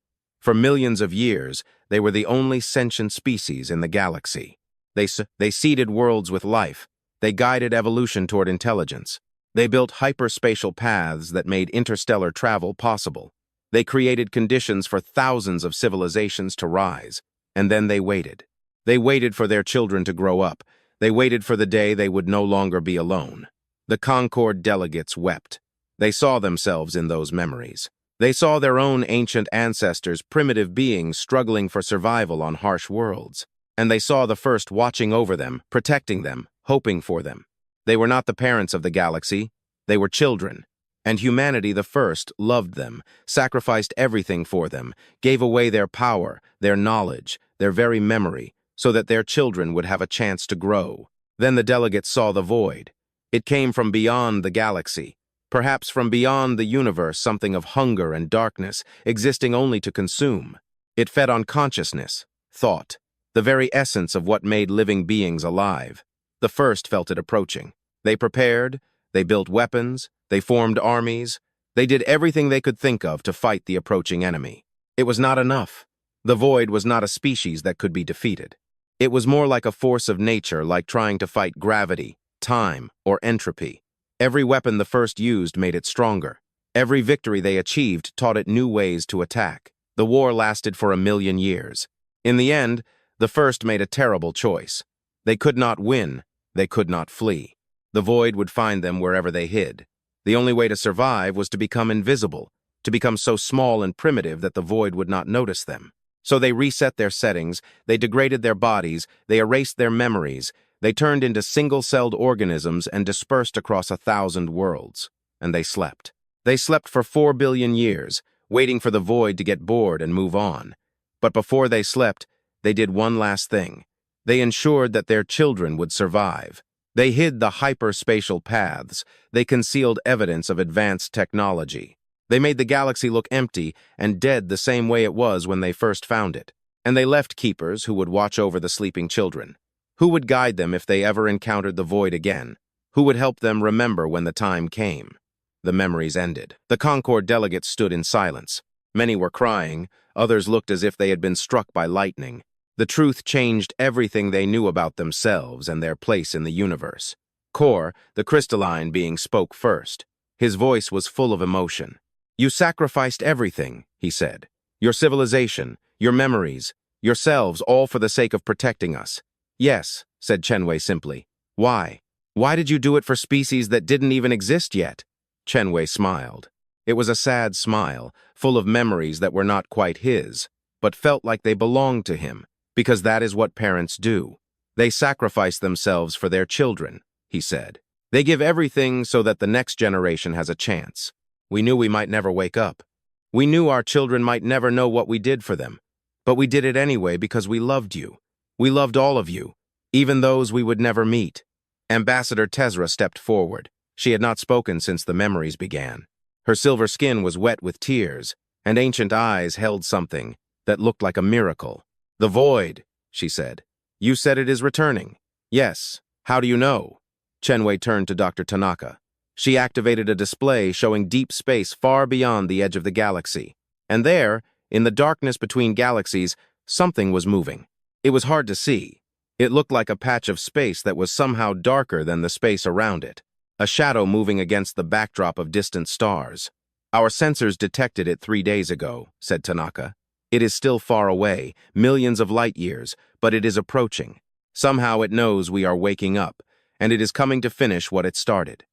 For millions of years, they were the only sentient species in the galaxy. They seeded worlds with life. They guided evolution toward intelligence. They built hyperspatial paths that made interstellar travel possible. They created conditions for thousands of civilizations to rise. And then they waited. They waited for their children to grow up. They waited for the day they would no longer be alone. The Concord delegates wept. They saw themselves in those memories. They saw their own ancient ancestors, primitive beings struggling for survival on harsh worlds. And they saw the first watching over them, protecting them, hoping for them. They were not the parents of the galaxy. They were children. And humanity, the first, loved them, sacrificed everything for them, gave away their power, their knowledge, their very memory, so that their children would have a chance to grow. Then the delegates saw the void. It came from beyond the galaxy, perhaps from beyond the universe, something of hunger and darkness, existing only to consume. It fed on consciousness, thought, the very essence of what made living beings alive. The first felt it approaching. They prepared, they built weapons, they formed armies, they did everything they could think of to fight the approaching enemy. It was not enough. The void was not a species that could be defeated. It was more like a force of nature, like trying to fight gravity, time, or entropy. Every weapon the first used made it stronger. Every victory they achieved taught it new ways to attack. The war lasted for 1,000,000 years. In the end, the first made a terrible choice. They could not win, they could not flee. The void would find them wherever they hid. The only way to survive was to become invisible, to become so small and primitive that the void would not notice them. So they reset their settings, they degraded their bodies, they erased their memories, they turned into single-celled organisms and dispersed across 1,000 worlds. And they slept. They slept for 4 billion years, waiting for the void to get bored and move on. But before they slept, they did one last thing. They ensured that their children would survive. They hid the hyperspatial paths. They concealed evidence of advanced technology. They made the galaxy look empty and dead the same way it was when they first found it. And they left keepers who would watch over the sleeping children. Who would guide them if they ever encountered the void again? Who would help them remember when the time came? The memories ended. The Concord delegates stood in silence. Many were crying. Others looked as if they had been struck by lightning. The truth changed everything they knew about themselves and their place in the universe. Kor, the crystalline being, spoke first. His voice was full of emotion. "You sacrificed everything," he said. "Your civilization, your memories, yourselves, all for the sake of protecting us." "Yes," said Chenwei simply. "Why? Why did you do it for species that didn't even exist yet?" Chenwei smiled. It was a sad smile, full of memories that were not quite his, but felt like they belonged to him, because that is what parents do. They sacrifice themselves for their children, he said. They give everything so that the next generation has a chance. We knew we might never wake up. We knew our children might never know what we did for them. But we did it anyway because we loved you. We loved all of you, even those we would never meet. Ambassador Tezra stepped forward. She had not spoken since the memories began. Her silver skin was wet with tears, and ancient eyes held something that looked like a miracle. "The void," she said. "You said it is returning." "Yes. How do you know?" Chenwei turned to Dr. Tanaka. She activated a display showing deep space far beyond the edge of the galaxy. And there, In the darkness between galaxies, something was moving. It was hard to see. It looked like a patch of space that was somehow darker than the space around it, a shadow moving against the backdrop of distant stars. Our sensors detected it 3 days ago, said Tanaka. It is still far away, millions of light years, but it is approaching. Somehow it knows we are waking up, and it is coming to finish what it started.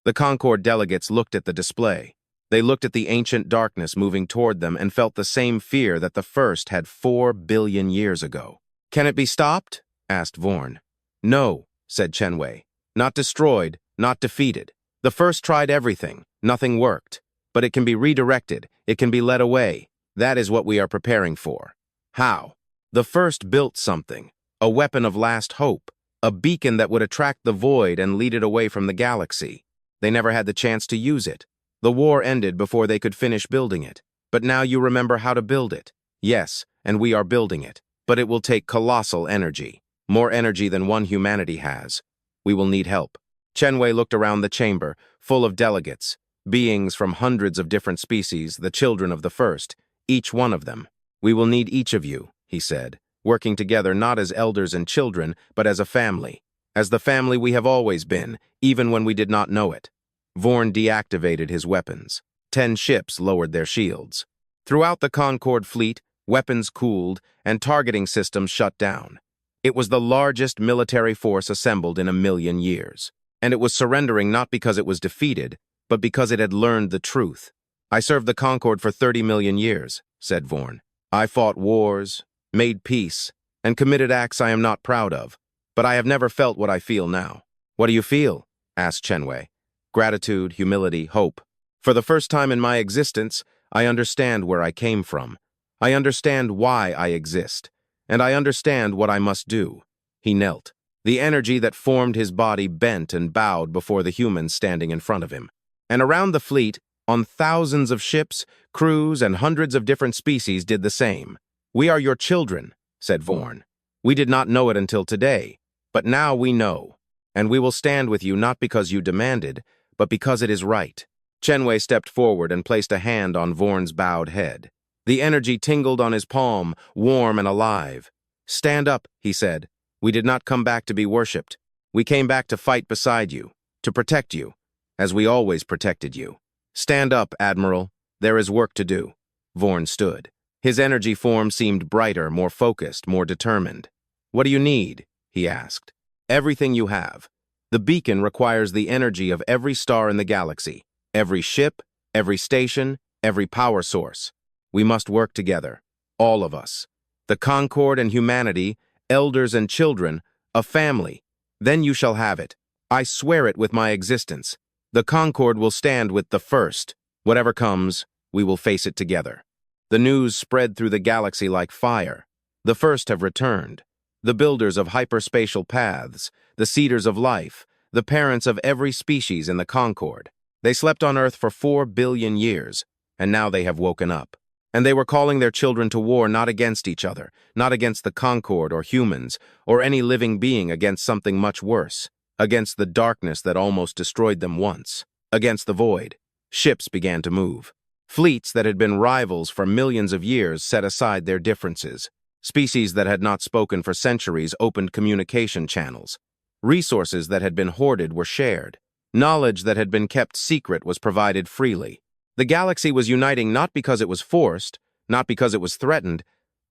The Concord delegates looked at the display. They looked at the ancient darkness moving toward them and felt the same fear that the first had 4 billion years ago. Can it be stopped? Asked Vorn. No, said Chenwei. Not destroyed, not defeated. The first tried everything. Nothing worked. But it can be redirected. It can be led away. That is what we are preparing for. How? The first built something, a weapon of last hope, a beacon that would attract the void and lead it away from the galaxy. They never had the chance to use it. The war ended before they could finish building it. But now you remember how to build it. Yes, and we are building it. But it will take colossal energy. More energy than one humanity has. We will need help. Chenwei looked around the chamber, full of delegates, beings from hundreds of different species, the children of the first, each one of them. We will need each of you, he said, working together not as elders and children, but as a family. As the family we have always been, even when we did not know it. Vorn deactivated his weapons. 10 ships lowered their shields. Throughout the Concord fleet, weapons cooled, and targeting systems shut down. It was the largest military force assembled in 1,000,000 years. And it was surrendering not because it was defeated, but because it had learned the truth. I served the Concord for 30 million years, said Vorn. I fought wars, made peace, and committed acts I am not proud of, but I have never felt what I feel now. What do you feel? Asked Chenwei. Gratitude, humility, hope. For the first time in my existence, I understand where I came from. I understand why I exist, and I understand what I must do. He knelt. The energy that formed his body bent and bowed before the humans standing in front of him. And around the fleet, on thousands of ships, crews, and hundreds of different species did the same. We are your children, said Vorn. We did not know it until today, but now we know. And we will stand with you not because you demanded, but because it is right. Chenwei stepped forward and placed a hand on Vorn's bowed head. The energy tingled on his palm, warm and alive. Stand up, he said. We did not come back to be worshipped. We came back to fight beside you, to protect you, as we always protected you. Stand up, Admiral. There is work to do. Vorn stood. His energy form seemed brighter, more focused, more determined. What do you need? He asked. Everything you have. The beacon requires the energy of every star in the galaxy, every ship, every station, every power source. We must work together, all of us. The Concord and humanity, elders and children, a family. Then you shall have it. I swear it with my existence. The Concord will stand with the first. Whatever comes, we will face it together. The news spread through the galaxy like fire. The first have returned. The builders of hyperspatial paths, the seeders of life, the parents of every species in the Concord. They slept on Earth for 4 billion years, and now they have woken up. And they were calling their children to war not against each other, not against the Concord or humans, or any living being, against something much worse, against the darkness that almost destroyed them once, against the void. Ships began to move. Fleets that had been rivals for millions of years set aside their differences. Species that had not spoken for centuries opened communication channels. Resources that had been hoarded were shared. Knowledge that had been kept secret was provided freely. The galaxy was uniting not because it was forced, not because it was threatened,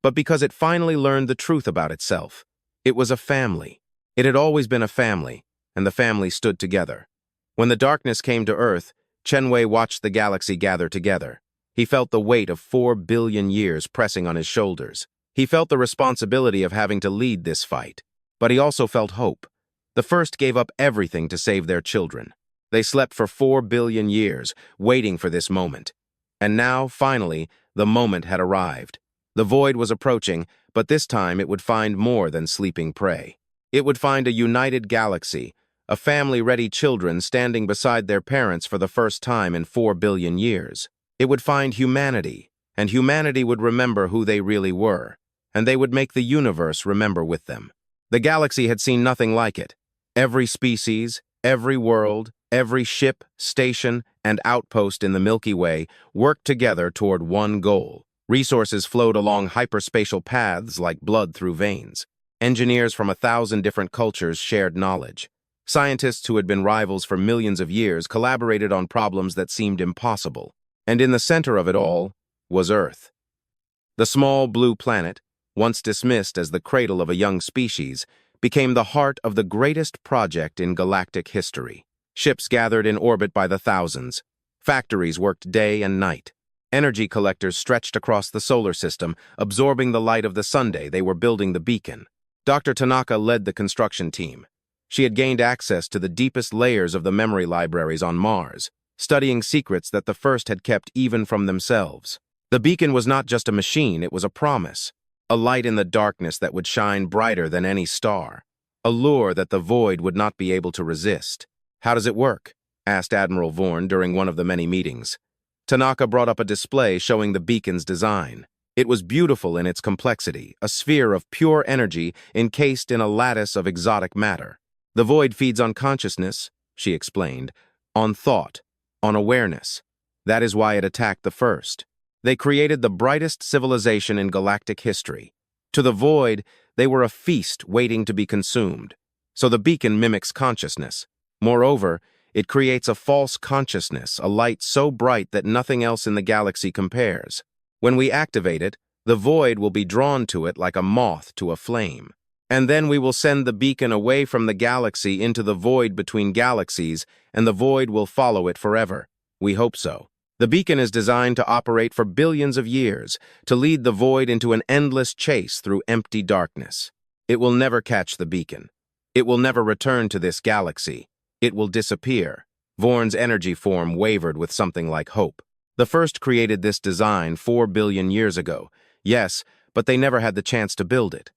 but because it finally learned the truth about itself. It was a family. It had always been a family, and the family stood together. When the darkness came to Earth, Chenwei watched the galaxy gather together. He felt the weight of 4 billion years pressing on his shoulders. He felt the responsibility of having to lead this fight, but he also felt hope. The first gave up everything to save their children. They slept for 4 billion years, waiting for this moment. And now, finally, the moment had arrived. The void was approaching, but this time it would find more than sleeping prey. It would find a united galaxy, a family-ready children standing beside their parents for the first time in 4 billion years. It would find humanity, and humanity would remember who they really were, and they would make the universe remember with them. The galaxy had seen nothing like it. Every species, every world, every ship, station, and outpost in the Milky Way worked together toward one goal, Resources flowed along hyperspatial paths like blood through veins. Engineers from 1,000 different cultures shared knowledge. Scientists who had been rivals for millions of years collaborated on problems that seemed impossible. And in the center of it all was Earth. The small blue planet, once dismissed as the cradle of a young species, became the heart of the greatest project in galactic history. Ships gathered in orbit by the thousands. Factories worked day and night. Energy collectors stretched across the solar system, absorbing the light of the Sunday. They were building the beacon. Dr. Tanaka led the construction team. She had gained access to the deepest layers of the memory libraries on Mars, studying secrets that the first had kept even from themselves. The beacon was not just a machine, it was a promise. A light in the darkness that would shine brighter than any star. A lure that the void would not be able to resist. "How does it work?" asked Admiral Vorn during one of the many meetings. Tanaka brought up a display showing the beacon's design. It was beautiful in its complexity, a sphere of pure energy encased in a lattice of exotic matter. "The void feeds on consciousness," she explained, "on thought, on awareness. That is why it attacked the first. They created the brightest civilization in galactic history. To the void, they were a feast waiting to be consumed. So the beacon mimics consciousness. Moreover, it creates a false consciousness, a light so bright that nothing else in the galaxy compares. When we activate it, the void will be drawn to it like a moth to a flame. And then we will send the beacon away from the galaxy into the void between galaxies, and the void will follow it forever. We hope so. The beacon is designed to operate for billions of years, to lead the void into an endless chase through empty darkness. It will never catch the beacon. It will never return to this galaxy. It will disappear." Vorn's energy form wavered with something like hope. "The first created this design 4 billion years ago. Yes, but they never had the chance to build it.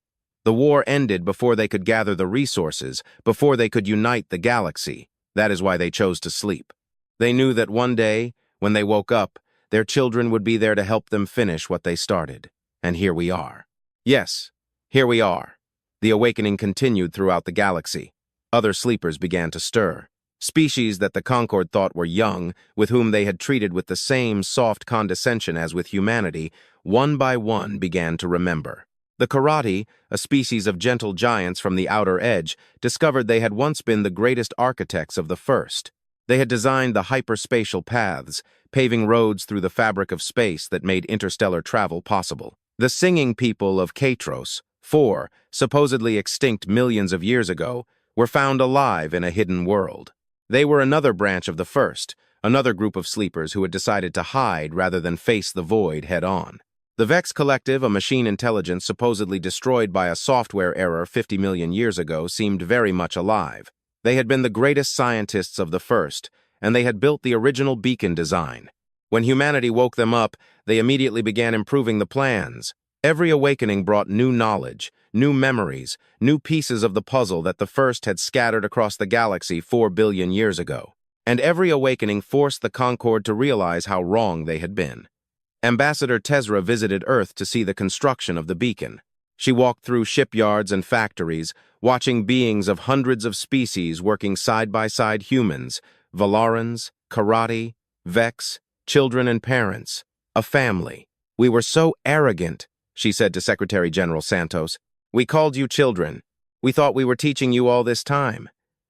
The war ended before they could gather the resources, before they could unite the galaxy. That is why they chose to sleep. They knew that one day, when they woke up, their children would be there to help them finish what they started. And here we are." Yes, here we are. The awakening continued throughout the galaxy. Other sleepers began to stir. Species that the Concord thought were young, with whom they had treated with the same soft condescension as with humanity, one by one began to remember. The Karate, a species of gentle giants from the outer edge, discovered they had once been the greatest architects of the first. They had designed the hyperspatial paths, paving roads through the fabric of space that made interstellar travel possible. The singing people of Katros, 4, supposedly extinct millions of years ago, were found alive in a hidden world. They were another branch of the first, another group of sleepers who had decided to hide rather than face the void head-on. The Vex Collective, a machine intelligence supposedly destroyed by a software error 50 million years ago, seemed very much alive. They had been the greatest scientists of the first, and they had built the original beacon design. When humanity woke them up, they immediately began improving the plans. Every awakening brought new knowledge, new memories, new pieces of the puzzle that the first had scattered across the galaxy 4 billion years ago. And every awakening forced the Concord to realize how wrong they had been. Ambassador Tezra visited Earth to see the construction of the beacon. She walked through shipyards and factories, watching beings of hundreds of species working side by side humans, Valarans, Karate, Vex, children and parents, a family. "We were so arrogant," she said to Secretary General Santos. "We called you children. We thought we were teaching you all this time.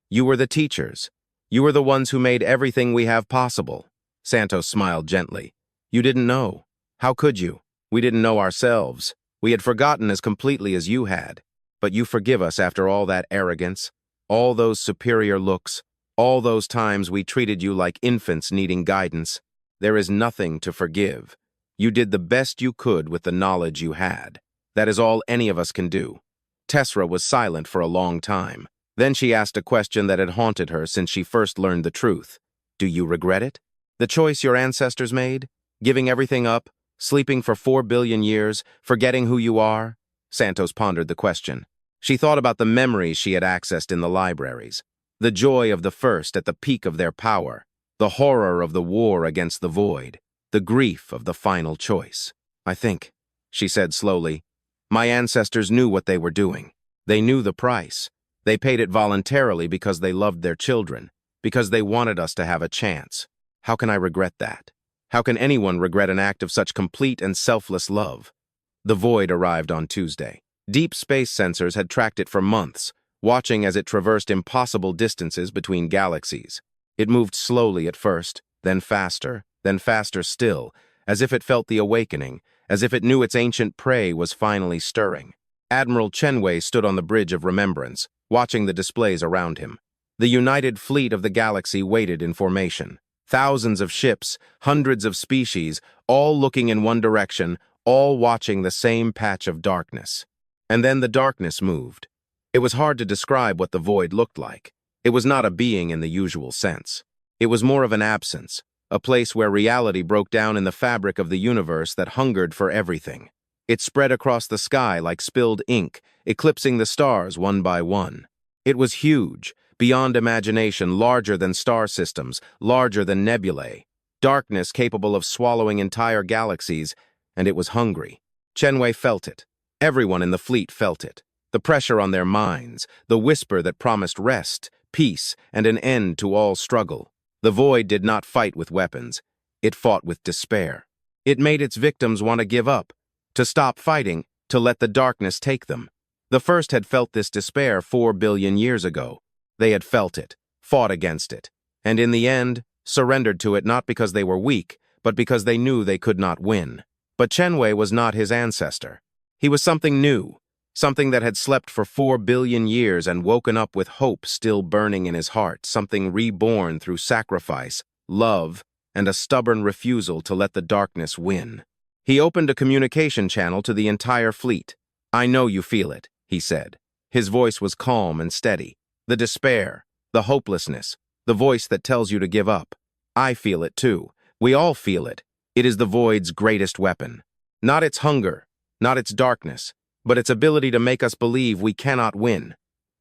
You were the teachers. You were the ones who made everything we have possible." Santos smiled gently. "You didn't know. How could you? We didn't know ourselves. We had forgotten as completely as you had. But you forgive us after all that arrogance, all those superior looks, all those times we treated you like infants needing guidance. There is nothing to forgive. You did the best you could with the knowledge you had. That is all any of us can do." Tessra was silent for a long time. Then she asked a question that had haunted her since she first learned the truth. "Do you regret it? The choice your ancestors made? Giving everything up? Sleeping for 4 billion years? Forgetting who you are?" Santos pondered the question. She thought about the memories she had accessed in the libraries. The joy of the first at the peak of their power. The horror of the war against the void. The grief of the final choice. "I think," she said slowly, "my ancestors knew what they were doing. They knew the price. They paid it voluntarily because they loved their children, because they wanted us to have a chance. How can I regret that? How can anyone regret an act of such complete and selfless love? The void arrived on Tuesday. Deep space sensors had tracked it for months, watching as it traversed impossible distances between galaxies. It moved slowly at first, then faster still, as if it felt the awakening, as if it knew its ancient prey was finally stirring. Admiral Chenwei stood on the Bridge of Remembrance, watching the displays around him. The united fleet of the galaxy waited in formation. Thousands of ships, hundreds of species, all looking in one direction, all watching the same patch of darkness. And then the darkness moved. It was hard to describe what the void looked like. It was not a being in the usual sense. It was more of an absence, a place where reality broke down in the fabric of the universe that hungered for everything. It spread across the sky like spilled ink, eclipsing the stars one by one. It was huge, beyond imagination, larger than star systems, larger than nebulae. Darkness capable of swallowing entire galaxies, and it was hungry. Chenwei felt it. Everyone in the fleet felt it. The pressure on their minds, the whisper that promised rest, peace, and an end to all struggle. The void did not fight with weapons. It fought with despair. It made its victims want to give up, to stop fighting, to let the darkness take them. The first had felt this despair 4 billion years ago. They had felt it, fought against it, and in the end, surrendered to it not because they were weak, but because they knew they could not win. But Chenwei was not his ancestor. He was something new, something that had slept for 4 billion years and woken up with hope still burning in his heart, something reborn through sacrifice, love, and a stubborn refusal to let the darkness win. He opened a communication channel to the entire fleet. "I know you feel it," he said. His voice was calm and steady. "The despair, the hopelessness, the voice that tells you to give up. I feel it too. We all feel it. It is the void's greatest weapon. Not its hunger, not its darkness, but its ability to make us believe we cannot win."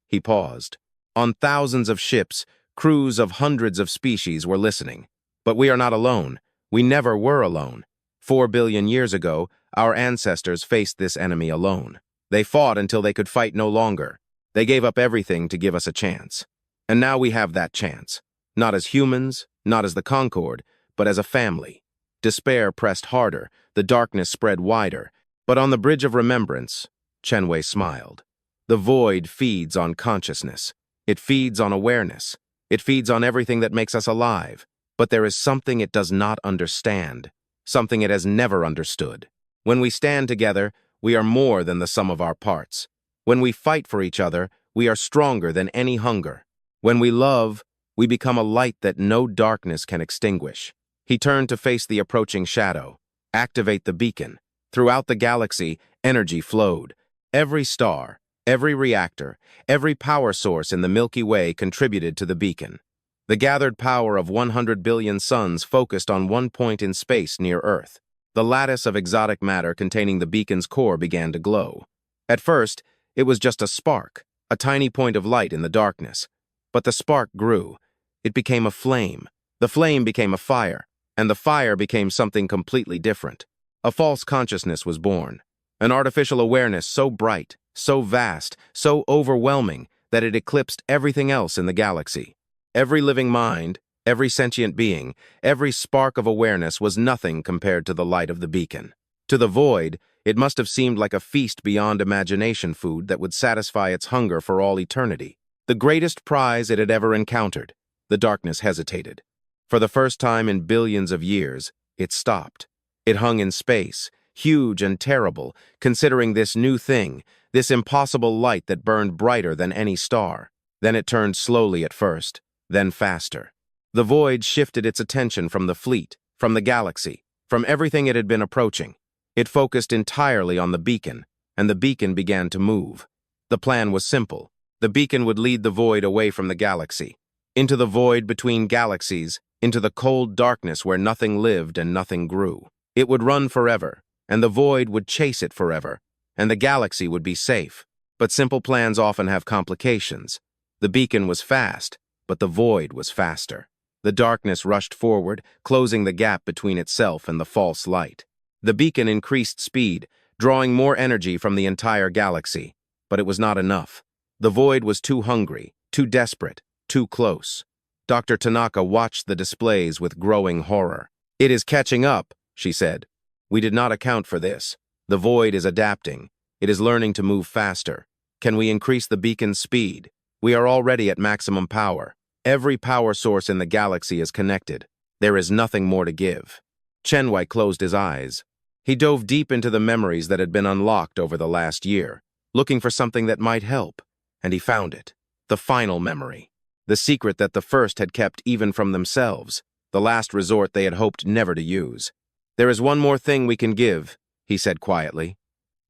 He paused. On thousands of ships, crews of hundreds of species were listening. But we are not alone. We never were alone. 4 billion years ago, our ancestors faced this enemy alone. They fought until they could fight no longer. They gave up everything to give us a chance. And now we have that chance. Not as humans, not as the Concord, but as a family. Despair pressed harder, the darkness spread wider. But on the Bridge of Remembrance, Chenwei smiled. The void feeds on consciousness. It feeds on awareness. It feeds on everything that makes us alive. But there is something it does not understand, something it has never understood. When we stand together, we are more than the sum of our parts. When we fight for each other, we are stronger than any hunger. When we love, we become a light that no darkness can extinguish. He turned to face the approaching shadow. Activate the beacon. Throughout the galaxy, energy flowed. Every star, every reactor, every power source in the Milky Way contributed to the beacon. The gathered power of 100 billion suns focused on one point in space near Earth. The lattice of exotic matter containing the beacon's core began to glow. At first, it was just a spark, a tiny point of light in the darkness. But the spark grew. It became a flame. The flame became a fire, and the fire became something completely different. A false consciousness was born. An artificial awareness so bright, so vast, so overwhelming that it eclipsed everything else in the galaxy. Every living mind, every sentient being, every spark of awareness was nothing compared to the light of the beacon. To the void, it must have seemed like a feast beyond imagination, food that would satisfy its hunger for all eternity. The greatest prize it had ever encountered. The darkness hesitated. For the first time in billions of years, it stopped. It hung in space, huge and terrible, considering this new thing, this impossible light that burned brighter than any star. Then it turned slowly at first, then faster. The void shifted its attention from the fleet, from the galaxy, from everything it had been approaching. It focused entirely on the beacon, and the beacon began to move. The plan was simple. The beacon would lead the void away from the galaxy, into the void between galaxies, into the cold darkness where nothing lived and nothing grew. It would run forever, and the void would chase it forever, and the galaxy would be safe. But simple plans often have complications. The beacon was fast, but the void was faster. The darkness rushed forward, closing the gap between itself and the false light. The beacon increased speed, drawing more energy from the entire galaxy. But it was not enough. The void was too hungry, too desperate, too close. Dr. Tanaka watched the displays with growing horror. "It is catching up," she said. "We did not account for this. The void is adapting. It is learning to move faster. Can we increase the beacon's speed? We are already at maximum power. Every power source in the galaxy is connected. There is nothing more to give." Chenwei closed his eyes. He dove deep into the memories that had been unlocked over the last year, looking for something that might help, and he found it. The final memory. The secret that the first had kept even from themselves, the last resort they had hoped never to use. "There is one more thing we can give," he said quietly.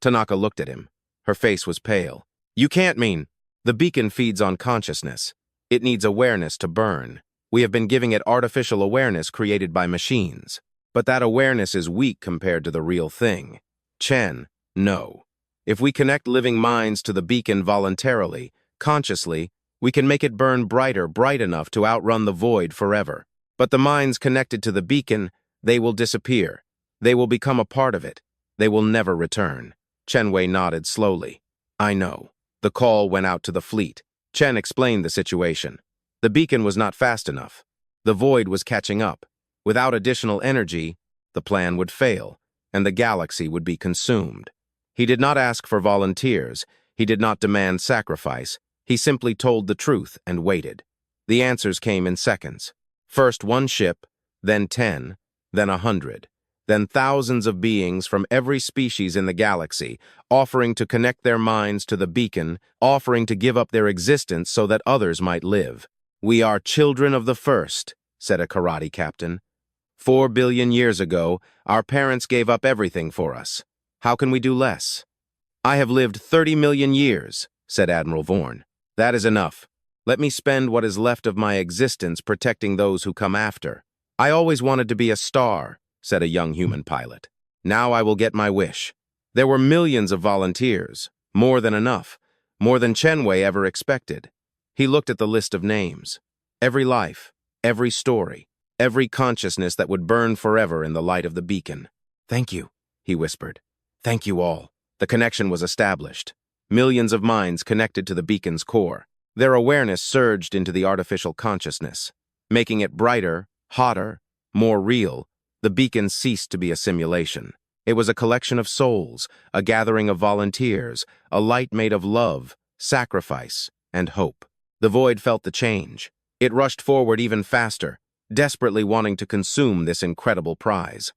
Tanaka looked at him. Her face was pale. "You can't mean—" "The beacon feeds on consciousness. It needs awareness to burn. We have been giving it artificial awareness created by machines. But that awareness is weak compared to the real thing. Chen, no. If we connect living minds to the beacon voluntarily, consciously, we can make it burn brighter, bright enough to outrun the void forever. But the minds connected to the beacon, they will disappear. They will become a part of it. They will never return." Chenwei nodded slowly. "I know." The call went out to the fleet. Chen explained the situation. The beacon was not fast enough. The void was catching up. Without additional energy, the plan would fail, and the galaxy would be consumed. He did not ask for volunteers. He did not demand sacrifice. He simply told the truth and waited. The answers came in seconds. First 1 ship, then 10, then 100, then thousands of beings from every species in the galaxy, offering to connect their minds to the beacon, offering to give up their existence so that others might live. "We are children of the first," said a karate captain. 4 billion years ago, our parents gave up everything for us. How can we do less?" "I have lived 30 million years," said Admiral Vorn. "That is enough. Let me spend what is left of my existence protecting those who come after." "I always wanted to be a star," said a young human pilot. "Now I will get my wish." There were millions of volunteers, more than enough, more than Chenwei ever expected. He looked at the list of names. Every life, every story, every consciousness that would burn forever in the light of the beacon. "Thank you," he whispered. "Thank you all." The connection was established. Millions of minds connected to the beacon's core. Their awareness surged into the artificial consciousness. Making it brighter, hotter, more real, the beacon ceased to be a simulation. It was a collection of souls, a gathering of volunteers, a light made of love, sacrifice, and hope. The void felt the change. It rushed forward even faster, desperately wanting to consume this incredible prize.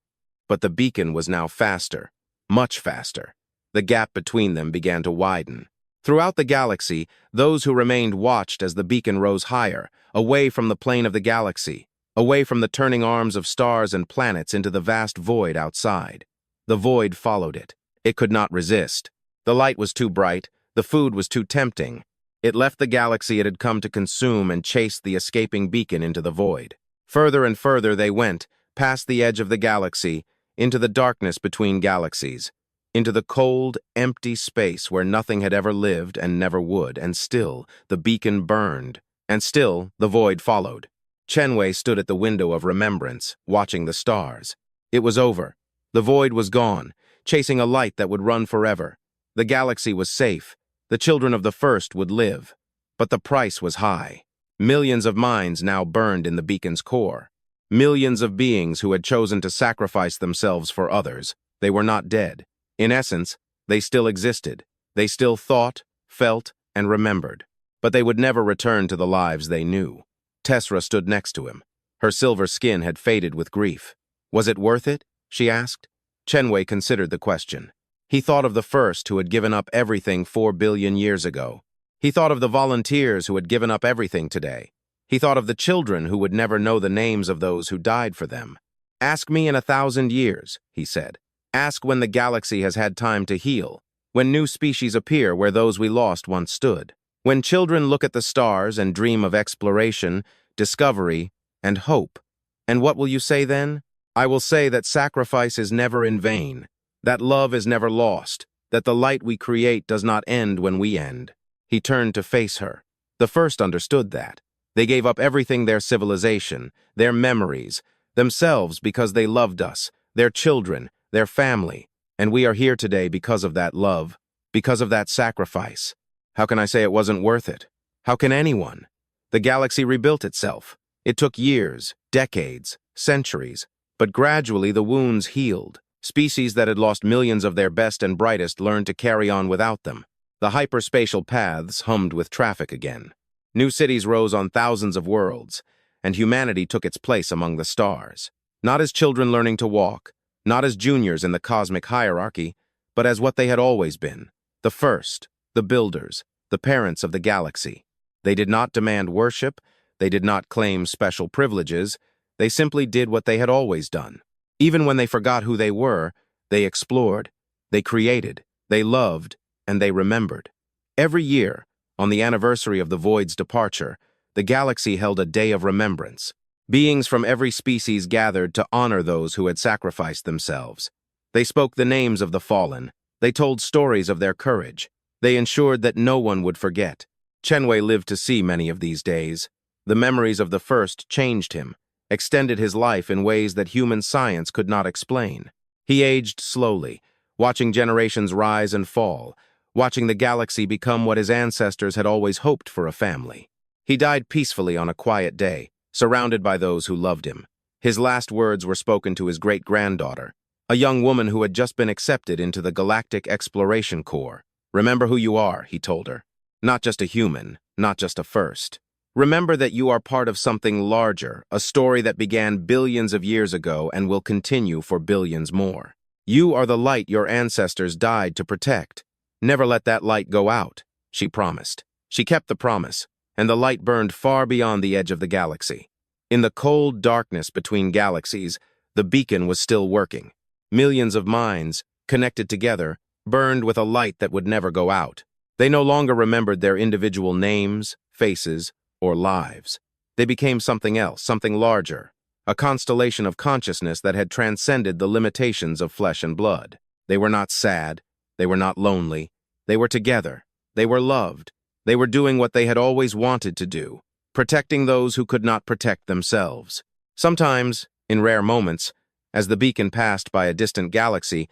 But the beacon was now faster, much faster. The gap between them began to widen. Throughout the galaxy, those who remained watched as the beacon rose higher, away from the plane of the galaxy, away from the turning arms of stars and planets into the vast void outside. The void followed it. It could not resist. The light was too bright, the food was too tempting. It left the galaxy it had come to consume and chased the escaping beacon into the void. Further and further they went, past the edge of the galaxy, into the darkness between galaxies, into the cold, empty space where nothing had ever lived and never would, and still the beacon burned, and still the void followed. Chenwei stood at the window of remembrance, watching the stars. It was over. The void was gone, chasing a light that would run forever. The galaxy was safe. The children of the first would live. But the price was high. Millions of minds now burned in the beacon's core. Millions of beings who had chosen to sacrifice themselves for others. They were not dead. In essence, they still existed. They still thought, felt, and remembered. But they would never return to the lives they knew. Tessera stood next to him. Her silver skin had faded with grief. "Was it worth it?" she asked. Chenwei considered the question. He thought of the first who had given up everything 4 billion years ago. He thought of the volunteers who had given up everything today. He thought of the children who would never know the names of those who died for them. "Ask me in 1,000 years," he said. "Ask when the galaxy has had time to heal, when new species appear where those we lost once stood. When children look at the stars and dream of exploration, discovery, and hope. And what will you say then? I will say that sacrifice is never in vain, that love is never lost, that the light we create does not end when we end." He turned to face her. The first understood that. They gave up everything, their civilization, their memories, themselves because they loved us, their children, their family, and we are here today because of that love, because of that sacrifice. How can I say it wasn't worth it? How can anyone? The galaxy rebuilt itself. It took years, decades, centuries, But gradually the wounds healed. Species that had lost millions of their best and brightest learned to carry on without them. The hyperspatial paths hummed with traffic again. New cities rose on thousands of worlds, and humanity took its place among the stars. Not as children learning to walk, not as juniors in the cosmic hierarchy, but as what they had always been, the first, the builders, the parents of the galaxy. They did not demand worship, they did not claim special privileges, they simply did what they had always done. Even when they forgot who they were, they explored, they created, they loved, and they remembered. Every year, on the anniversary of the Void's departure, the galaxy held a day of remembrance. Beings from every species gathered to honor those who had sacrificed themselves. They spoke the names of the fallen. They told stories of their courage. They ensured that no one would forget. Chenwei lived to see many of these days. The memories of the first changed him, extended his life in ways that human science could not explain. He aged slowly, watching generations rise and fall, watching the galaxy become what his ancestors had always hoped for a family. He died peacefully on a quiet day, surrounded by those who loved him. His last words were spoken to his great-granddaughter, a young woman who had just been accepted into the Galactic Exploration Corps. "Remember who you are," he told her. "Not just a human, not just a first. Remember that you are part of something larger, a story that began billions of years ago and will continue for billions more. You are the light your ancestors died to protect. Never let that light go out," she promised. She kept the promise, and the light burned far beyond the edge of the galaxy. In the cold darkness between galaxies, the beacon was still working. Millions of minds, connected together, burned with a light that would never go out. They no longer remembered their individual names, faces, or lives. They became something else, something larger, a constellation of consciousness that had transcended the limitations of flesh and blood. They were not sad, they were not lonely, they were together, they were loved, they were doing what they had always wanted to do, protecting those who could not protect themselves. Sometimes, in rare moments, as the beacon passed by a distant galaxy,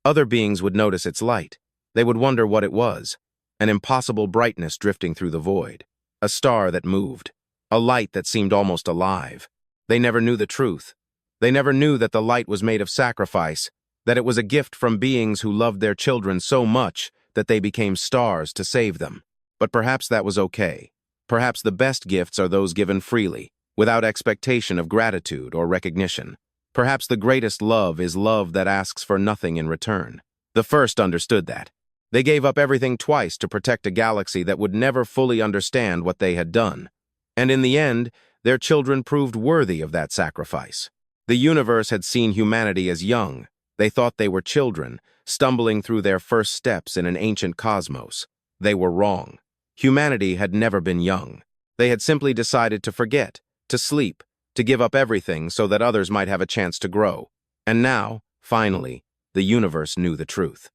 other beings would notice its light. They would wonder what it was, an impossible brightness drifting through the void, a star that moved, a light that seemed almost alive. They never knew the truth. They never knew that the light was made of sacrifice, that it was a gift from beings who loved their children so much that they became stars to save them. But perhaps that was okay. Perhaps the best gifts are those given freely, without expectation of gratitude or recognition. Perhaps the greatest love is love that asks for nothing in return. The first understood that. They gave up everything twice to protect a galaxy that would never fully understand what they had done. And in the end, their children proved worthy of that sacrifice. The universe had seen humanity as young. They thought they were children, stumbling through their first steps in an ancient cosmos. They were wrong. Humanity had never been young. They had simply decided to forget, to sleep, to give up everything so that others might have a chance to grow. And now, finally, the universe knew the truth.